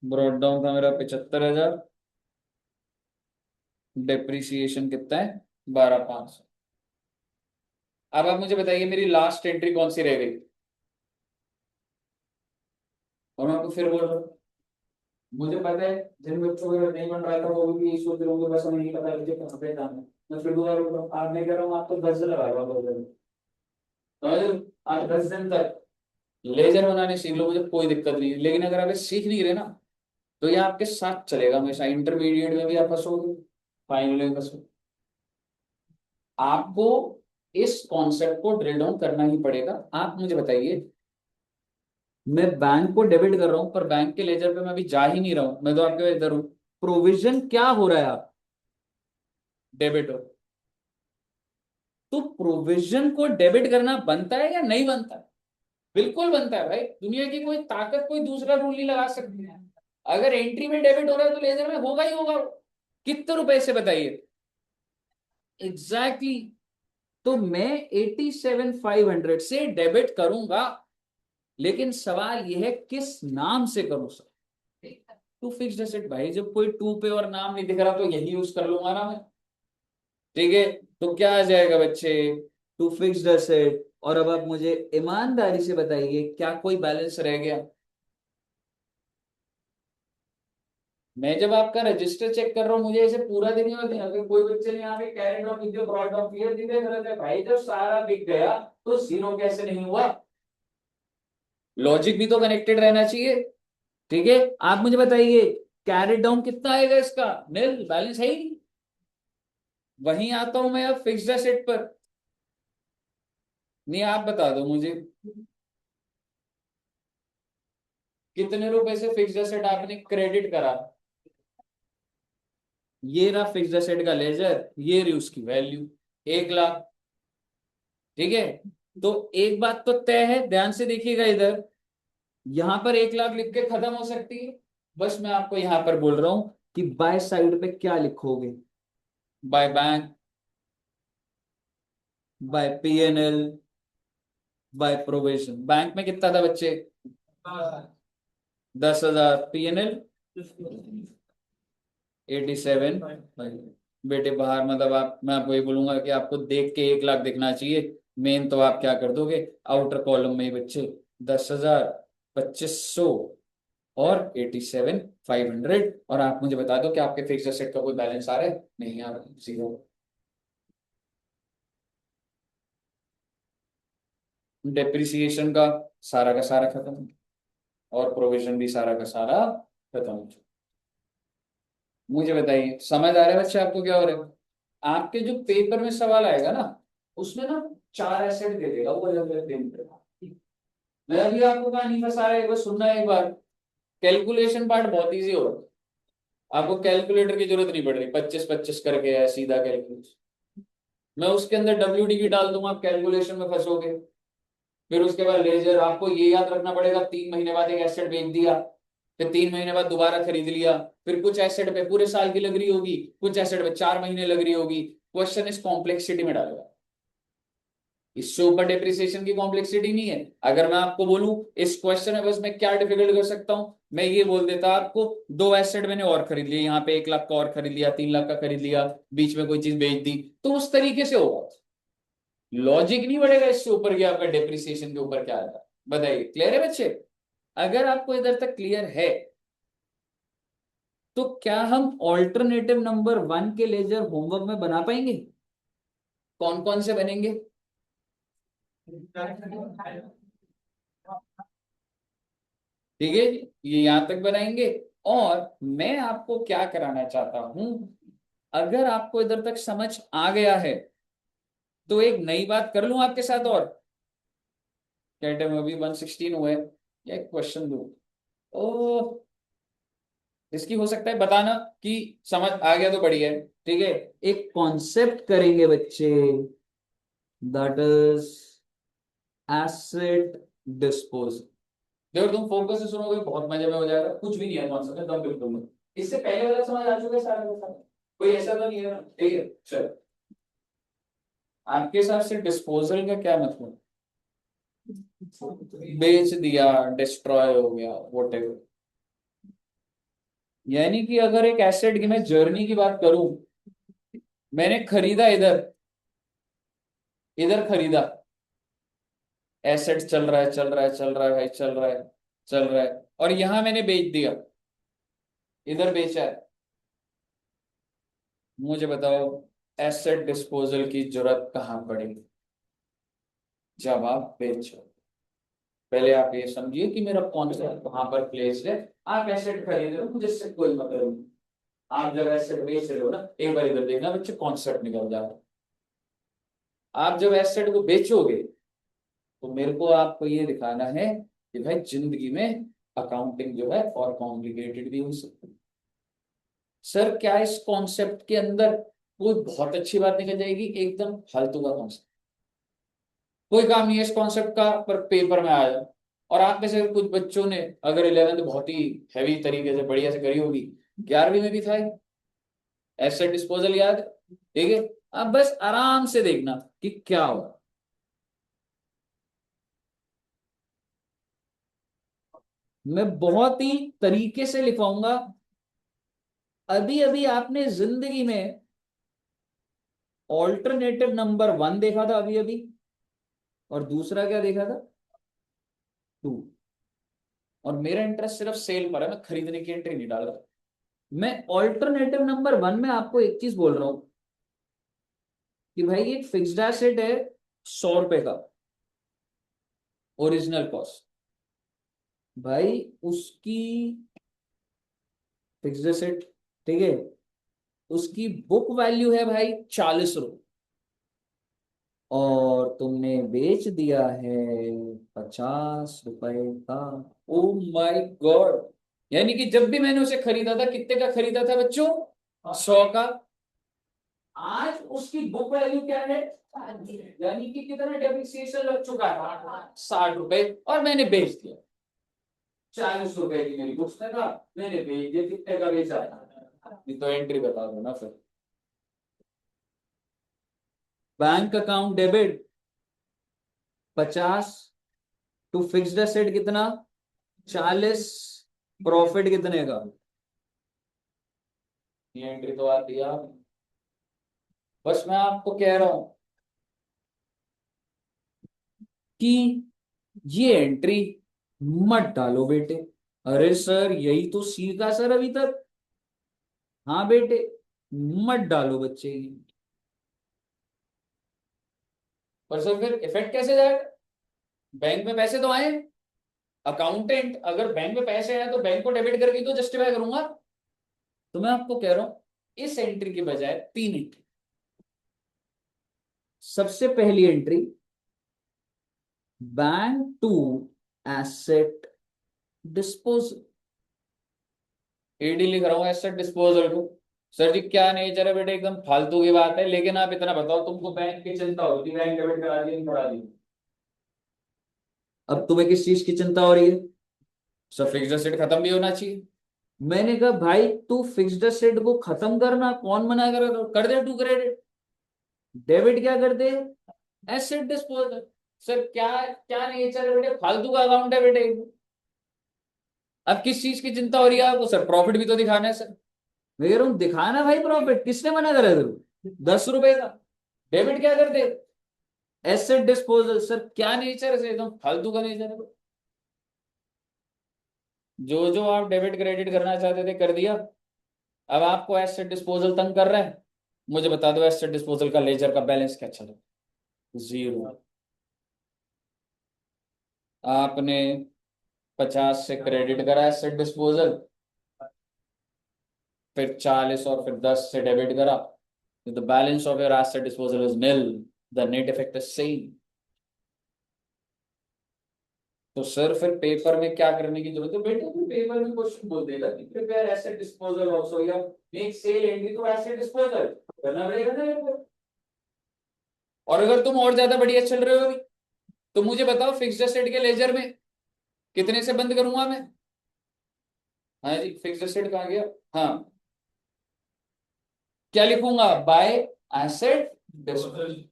A: ब्रॉड डाउन था मेरा 75,000, डेप्रिसिएशन कितना है, 12,500। अब आप मुझे बताइए मेरी लास्ट एंट्री कौन सी रह गई। और मैं आपको फिर बोल रहा हूँ, मुझे पता है जिन बच्चों को नहीं बन रहा था वो भी यही सोच रहे होंगे बस हमें नहीं पता मुझे कहाँ पे जाना है। मैं फिर दोबारा बोल रहा हूँ, आप नहीं कर रहा हूँ, आप तो 10 दिन लगा रहा हूँ। आप 10 दिन तक लेजर बनाने सीख लो, मुझे कोई दिक्कत नहीं है। लेकिन अगर आप ये सीख नहीं रहे ना, तो ये आपके साथ चलेगा हमेशा, इंटरमीडिएट में भी आप फंसोगे, फाइनल में फंसोगे। आपको इस कॉन्सेप्ट को ड्रिल डाउन करना ही पड़ेगा। आप मुझे बताइए, मैं बैंक को डेबिट कर रहा हूं पर बैंक के लेजर पे मैं अभी जा ही नहीं रहा हूं, मैं तो आपके इधर हूं। प्रोविजन क्या हो रहा है आप, डेबिट हो। तो प्रोविजन को डेबिट करना बनता है या नहीं बनता? बिल्कुल बनता है भाई, दुनिया की कोई ताकत कोई दूसरा रूल नहीं लगा सकती है। अगर एंट्री में डेबिट हो रहा है तो लेजर में होगा ही होगा। कितने रुपए से बताइए? Exactly exactly। तो मैं 87,500 से डेबिट करूंगा, लेकिन सवाल यह है किस नाम से करूं सर? टू फिक्स्ड एसेट भाई, जब कोई टू पे और नाम नहीं दिख रहा तो यही यूज कर लूंगा ना मैं। ठीक है, तो क्या आ जाएगा बच्चे? To fixed asset. और अब आप मुझे ईमानदारी से बताइए क्या कोई बैलेंस रह गया? मैं जब आपका रजिस्टर चेक कर रहा हूँ मुझे ऐसे पूरा दिन नहीं होता, अगर कोई बच्चे ने यहाँ पे carried down with brought down clear दिखे गलत है भाई, जब सारा बिक गया तो जीरो कैसे नहीं हुआ? लॉजिक भी तो कनेक्टेड रहना चाहिए। ठीक है, आप मुझे बताइए कैरेट डाउन कितना आएगा इसका? नील, बैलेंस है ही नहीं। वहीं आता हूं मैं अब फिक्स्ड एसेट पर। नहीं, आप बता दो मुझे कितने रुपए से फिक्स्ड एसेट आपने क्रेडिट करा? ये रहा फिक्स्ड एसेट का लेजर, ये रही उसकी वैल्यू 1 लाख। ठीक है, तो एक बात तो तय है, ध्यान से देखिएगा इधर, यहां पर 1 लाख लिख के खत्म हो सकती है। बस मैं आपको यहां पर बोल रहा हूं कि बाय साइड पे क्या लिखोगे? By bank, by PNL, by provision. Bank में कितना था बच्चे? 10,000। पीएनएल 87। बेटे बाहर मतलब आप, मैं आपको ये बोलूंगा कि आपको देख के 1 लाख दिखना चाहिए। मेन तो आप क्या कर दोगे, आउटर कॉलम में ही बच्चे 10,000, 2,500 और 87,500। और आप मुझे बता दो कि आपके फिक्स एसेट का कोई बैलेंस आ रहा है? नहीं आ रहा, जीरो। डेप्रिसिएशन का सारा खत्म, और प्रोविजन भी सारा का सारा खत्म हो चुका। मुझे बताइए समझ आ रहा है बच्चे आपको क्या हो रहा है? आपके जो पेपर में सवाल आएगा ना, उसमें ना 4 एसेट दे देगा वो अलग अलग दिन पे। मैं अभी आपको कहानी फंसा रहा है, एक बार सुनना एक बार। कैलकुलेशन पार्ट बहुत इजी हो रहा है, आपको कैलकुलेटर की जरूरत नहीं पड़ रही, 25-25 करके है सीधा कैलकुलेशन। मैं उसके अंदर WDV डाल दूंगा, आप कैलकुलेशन में फंसोगे। फिर उसके बाद लेजर, आपको ये याद रखना पड़ेगा 3 महीने बाद एक एसेट बेच दिया, फिर 3 महीने बाद दोबारा खरीद लिया। फिर कुछ एसेट पे पूरे साल की लग रही होगी, कुछ एसेट पे 4 महीने लग रही होगी। क्वेश्चन इस कॉम्प्लेक्सिटी में डालेगा, इससे ऊपर डेप्रिसिएशन की कॉम्प्लेक्सिटी नहीं है। अगर मैं आपको बोलूं इस क्वेश्चन में बस मैं क्या डिफिकल्ट कर सकता हूं, मैं ये बोल देता आपको दो एसेट मैंने और खरीद लिया, यहाँ पे 1 लाख का और खरीद लिया, 3 लाख का खरीद लिया, बीच में कोई चीज बेच दी, तो उस तरीके से होगा। लॉजिक नहीं बढ़ेगा इससे ऊपर कि आपका डेप्रिसिएशन के ऊपर क्या आता। बताइए क्लियर है बच्चे? अगर आपको इधर तक क्लियर है तो क्या हम ऑल्टरनेटिव नंबर 1 के लेजर होमवर्क में बना पाएंगे? कौन कौन से बनेंगे? ठीक है, ये यहां तक बनाएंगे। और मैं आपको क्या कराना चाहता हूं, अगर आपको इधर तक समझ आ गया है तो एक नई बात कर लूं आपके साथ। और कहते हैं अभी 116 हुए, या एक क्वेश्चन दू? ओ, इसकी हो सकता है बताना कि समझ आ गया तो बढ़िया है। ठीक है, एक कॉन्सेप्ट करेंगे बच्चे, दैट इज एसेट डिस्पोजल। देखो तुम फोकस से सुनोगे बहुत मजे में हो जाएगा, कुछ भी नहीं है कॉन्सेप्ट एकदम बिल्कुल। इससे पहले वाला समझ आ चुका है सारा का सारा? कोई ऐसा तो नहीं है ना? ठीक है चलो, आपके हिसाब से डिस्पोजल का क्या मतलब? बेच दिया, डिस्ट्रॉय हो गया, वॉटेवर। यानी कि अगर एक एसेट की मैं जर्नी की बात करूं, मैंने खरीदा इधर, इधर खरीदा, एसेट चल रहा है चल रहा है चल रहा है भाई, चल रहा है चल रहा है, और यहां मैंने बेच दिया, इधर बेचा है। मुझे बताओ एसेट डिस्पोजल की जरूरत कहां पड़ेगी? जब आप बेचो। पहले आप ये समझिए कि मेरा कॉन्सेप्ट कहां पर प्लेस है। आप एसेट खरीद रहे हो, मुझे इससे कोई मतलब नहीं। आप जब एसेट बेच रहे हो ना, एक बार इधर देखना बच्चे, कॉन्सेप्ट निकल जाए। आप जब एसेट को बेचोगे तो मेरे को आपको ये दिखाना है कि भाई जिंदगी में अकाउंटिंग जो है और कॉम्प्लिकेटेड भी हो सकती है। सर क्या इस कॉन्सेप्ट के अंदर कोई बहुत अच्छी बात निकल जाएगी, एकदम फालतू का कॉन्सेप्ट, कोई काम नहीं है इस कॉन्सेप्ट का, पर पेपर में आया। और आप में से कुछ बच्चों ने अगर 11th बहुत ही हैवी तरीके से बढ़िया से करी होगी, 11वीं में भी था एसेट डिस्पोजल, याद है? ठीक है, अब बस आराम से देखना कि क्या होगा। मैं बहुत ही तरीके से लिखवाऊंगा। अभी अभी आपने जिंदगी में ऑल्टरनेटिव नंबर 1 देखा था अभी अभी, और दूसरा क्या देखा था? 2। और मेरा इंटरेस्ट सिर्फ सेल पर है, मैं खरीदने की एंट्री नहीं डाल रहा। मैं ऑल्टरनेटिव नंबर 1 में आपको एक चीज बोल रहा हूं कि भाई एक फिक्स्ड एसेट है 100 रुपए का, ओरिजिनल कॉस्ट, भाई उसकी फिक्स्ड एसेट, ठीक है, उसकी बुक वैल्यू है भाई 40 रुपए, और तुमने बेच दिया है 50 रुपए का। ओ माय गॉड, यानी कि जब भी मैंने उसे खरीदा था कितने का खरीदा था बच्चों? 100 का। आज उसकी बुक वैल्यू क्या है? यानी कि कितना डेप्रिसिएशन लग चुका है? 60 रुपए, और मैंने बेच दिया 40 रुपए की। मेरी बुक्स ने कहा, मैंने बेच दिया, कितने का बेचा? ये तो एंट्री बता दो ना फिर। Bank account debit 50, to fixed asset कितना? 40, प्रॉफिट कितने का? ये एंट्री तो आती है आप, बस मैं आपको कह रहा हूं कि ये एंट्री मत डालो बेटे। अरे सर यही तो सीखा सर अभी तक। हाँ बेटे, मत डालो बच्चे की। पर सर फिर इफेक्ट कैसे जाएगा? बैंक में पैसे तो आए, अकाउंटेंट अगर बैंक में पैसे आए तो बैंक को डेबिट करके तो जस्टिफाई करूंगा। तो मैं आपको कह रहा हूं इस एंट्री के बजाय 3 एंट्री। सबसे पहली entry, bank to asset disposal, AD लिख रहा हूं एसेट डिस्पोजल को। सर जी क्या नेचर है बेटे, एकदम फालतू की बात है, लेकिन आप इतना बताओ, तुमको बैंक की चिंता होती, बैंक डेबिट करा दी नहीं करा दी? अब तुम्हें किस चीज की चिंता हो रही है? सर फिक्स्ड एसेट खत्म भी होना चाहिए। मैंने कहा भाई तू फिक्स्ड एसेट को खत्म करना, कौन मना कर दे टू क्रेडिट, डेबिट क्या कर दे? Asset disposal. सर क्या क्या नेचर है बेटे, फालतू का अकाउंट है बेटे। अब किस चीज की चिंता हो रही है आपको? सर प्रॉफिट भी तो दिखाना है सर। मैं कह रहा हूं दिखाना भाई प्रॉफिट, किसने मना करा तेरे को? 10 रुपए का डेबिट क्या कर दे? Asset disposal. सर क्या नेचर है, एकदम फालतू का नेचर है। जो जो आप डेबिट क्रेडिट करना चाहते थे कर दिया, अब आपको एसेट डिस्पोजल तंग कर रहा है। मुझे बता दो एसेट डिस्पोजल का लेजर का बैलेंस क्या चला? 0। आपने 50 से क्रेडिट करा एसेट डिस्पोजल, फिर 40 और फिर 10 से डेबिट करा, the balance of your asset disposal is nil, the net effect is same. तो सर फिर पेपर में क्या करने की जरूरत है बेटे? तो पेपर में क्वेश्चन बोल देगा कि प्रिपेयर एसेट डिस्पोजल आल्सो या make sale entry to asset disposal, करना पड़ेगा ना मेरे को। और अगर तुम और ज्यादा बढ़िया चल रहे हो अभी, तो मुझे बताओ फिक्स्ड एसेट के लेजर में कितने से बंद करूंगा मैं? हाँ जी, फिक्स्ड एसेट कहाँ गया? हाँ, क्या लिखूंगा? Bye asset disposal.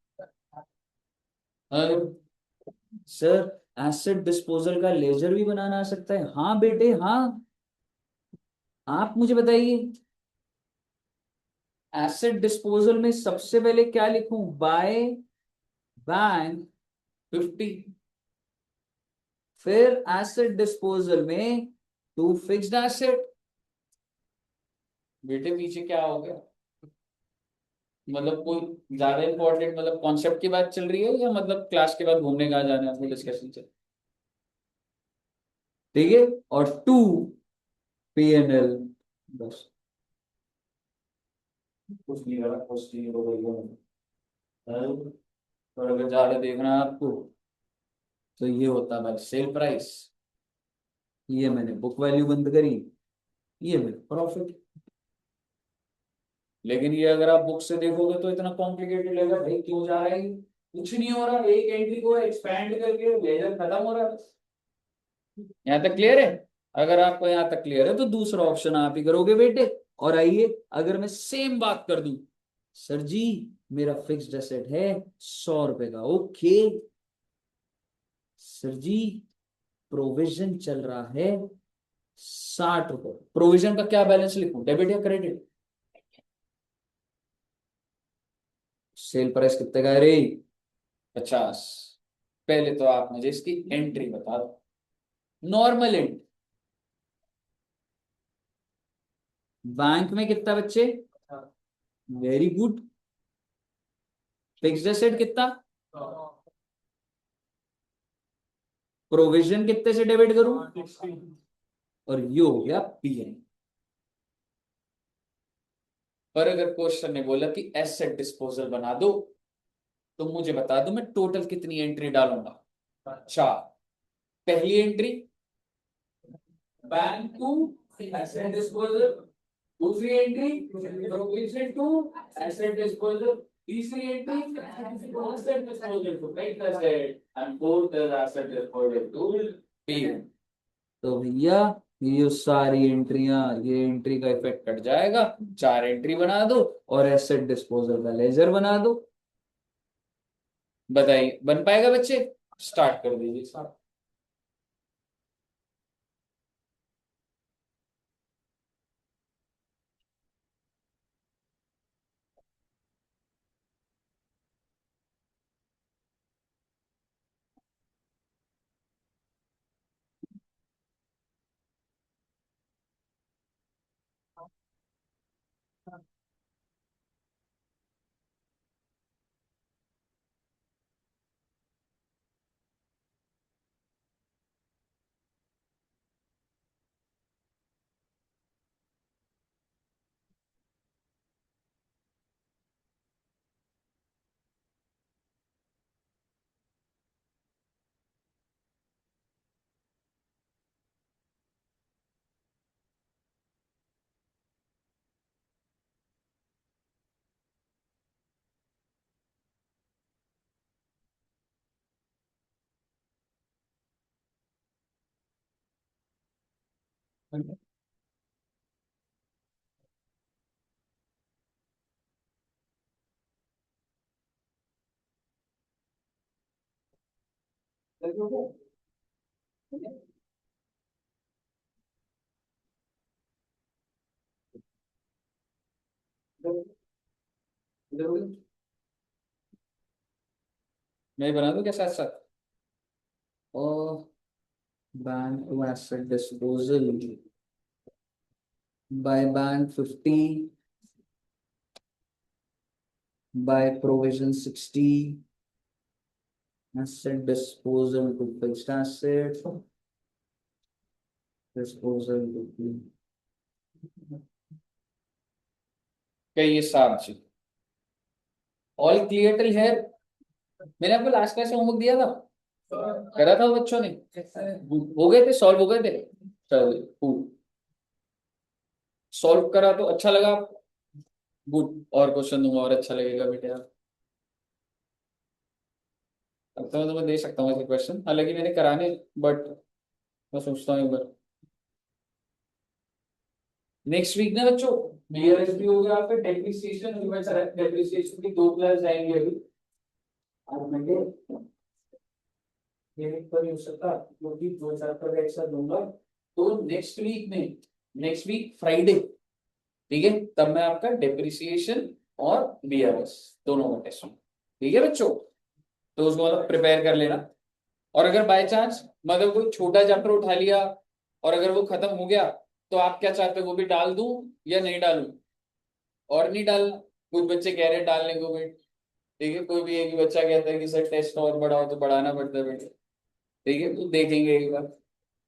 A: Sir asset disposal का लेजर भी बनाना आ सकता है? हाँ बेटे हाँ। आप मुझे बताइए, एसेट डिस्पोजल में सबसे पहले क्या लिखूं? बाय बैंक 50, फिर एसेट डिस्पोजल में टू फिक्स्ड एसेट। बेटे पीछे क्या हो गया? मतलब कोई ज्यादा इंपॉर्टेंट मतलब कॉन्सेप्ट की बात चल रही है, या मतलब क्लास के बाद घूमने कहाँ जाना है, डिस्कशन चल? ठीक है, और टू पीएनएल, बस कुछ नहीं करा, कुछ नहीं हो। और अगर ज्यादा देखना है आपको, तो ये होता है भाई सेल प्राइस, ये मैंने बुक वैल्यू बंद करी, ये मेरा प्रॉफिट। लेकिन ये अगर आप बुक से देखोगे तो इतना कॉम्प्लिकेटेड लगेगा, भाई क्यों जा रहा है ये? कुछ नहीं हो रहा, एक एंट्री को एक्सपैंड करके लेजर खत्म हो रहा है। यहाँ तक क्लियर है? अगर आपको यहाँ तक क्लियर है तो दूसरा ऑप्शन आप ही करोगे बेटे। और आइए अगर मैं सेम बात कर दूं, सर जी मेरा फिक्स्ड एसेट है 100 रुपए का, ओके। सर जी प्रोविजन चल रहा है 60 रुपए, प्रोविजन का क्या बैलेंस लिखूं, डेबिट या क्रेडिट? सेल प्राइस कितने का है रे? 50। पहले तो आप मुझे इसकी एंट्री बता दो, नॉर्मल एंट्री। बैंक में कितना बच्चे? Very good. फिक्स्ड एसेट कितना? प्रोविजन कितने से डेबिट करूं? और ये हो गया पीएन। पर अगर क्वेश्चन ने बोला कि एसेट डिस्पोजल बना दो, तो मुझे बता दो मैं टोटल कितनी एंट्री डालूंगा? 4। पहली entry bank to asset disposal, दूसरी entry provision to asset disposal, तीसरी entry asset disposal to fixed asset and fourth is asset disposal to PN. तो भैया ये सारी एंट्रियां, ये एंट्री का इफेक्ट कट जाएगा, 4 एंट्री बना दो और एसेट डिस्पोजल का लेजर बना दो। बताइए बन पाएगा बच्चे? स्टार्ट कर दीजिए। मैं बना दूं क्या साथ साथ? और bank to asset disposal by bank 50, by provision 60, asset disposal to fixed asset, disposal to क्या ये साहब जी ऑल क्लियर टिल है? मैंने आपको लास्ट क्लास में होमवर्क दिया था, करा था बच्चों ने? हो गए थे, सॉल्व हो गए थे? चलो सॉल्व करा तो अच्छा लगा आपको? गुड। और क्वेश्चन दूंगा और अच्छा लगेगा बेटे आप। अब तो मैं दे सकता हूँ ऐसे क्वेश्चन, हालांकि मैंने कराने, बट मैं सोचता हूँ एक बार नेक्स्ट वीक ना बच्चों। बीआरएसपी हो गया आपका, डेप्रिसिएशन, डेप्रिसिएशन की 2 क्लास जाएंगे अभी। और मैं ये पर नहीं हो सकता क्योंकि 2 चैप्टर एक साथ दूंगा। तो नेक्स्ट वीक फ्राइडे, ठीक है, तब मैं आपका डेप्रिसिएशन और बीआरएस दोनों का टेस्ट, ठीक है बच्चों? तो उसको मतलब प्रिपेयर कर लेना। और अगर बाय चांस मतलब कोई छोटा चैप्टर उठा लिया और अगर वो खत्म हो गया, तो आप क्या चाहते हो, वो भी डाल दूं या नहीं डालूं? और नहीं डालना? कुछ बच्चे कह रहे हैं डालने को भी, ठीक है, कोई भी एक ही बच्चा कहता है कि सर टेस्ट और बढ़ाओ, तो बढ़ाना पड़ता है बेटे, ठीक है, तो देखेंगे एक बार।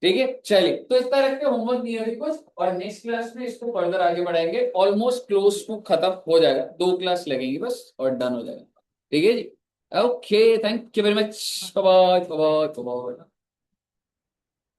A: ठीक है चलिए, तो इतना रखते होमवर्क नहीं है अभी कुछ, और नेक्स्ट क्लास में इसको फर्दर आगे बढ़ाएंगे। ऑलमोस्ट क्लोज टू खत्म हो जाएगा, 2 क्लास लगेंगी बस और डन हो जाएगा। ठीक है जी, okay, thank you very much, bye bye bye bye.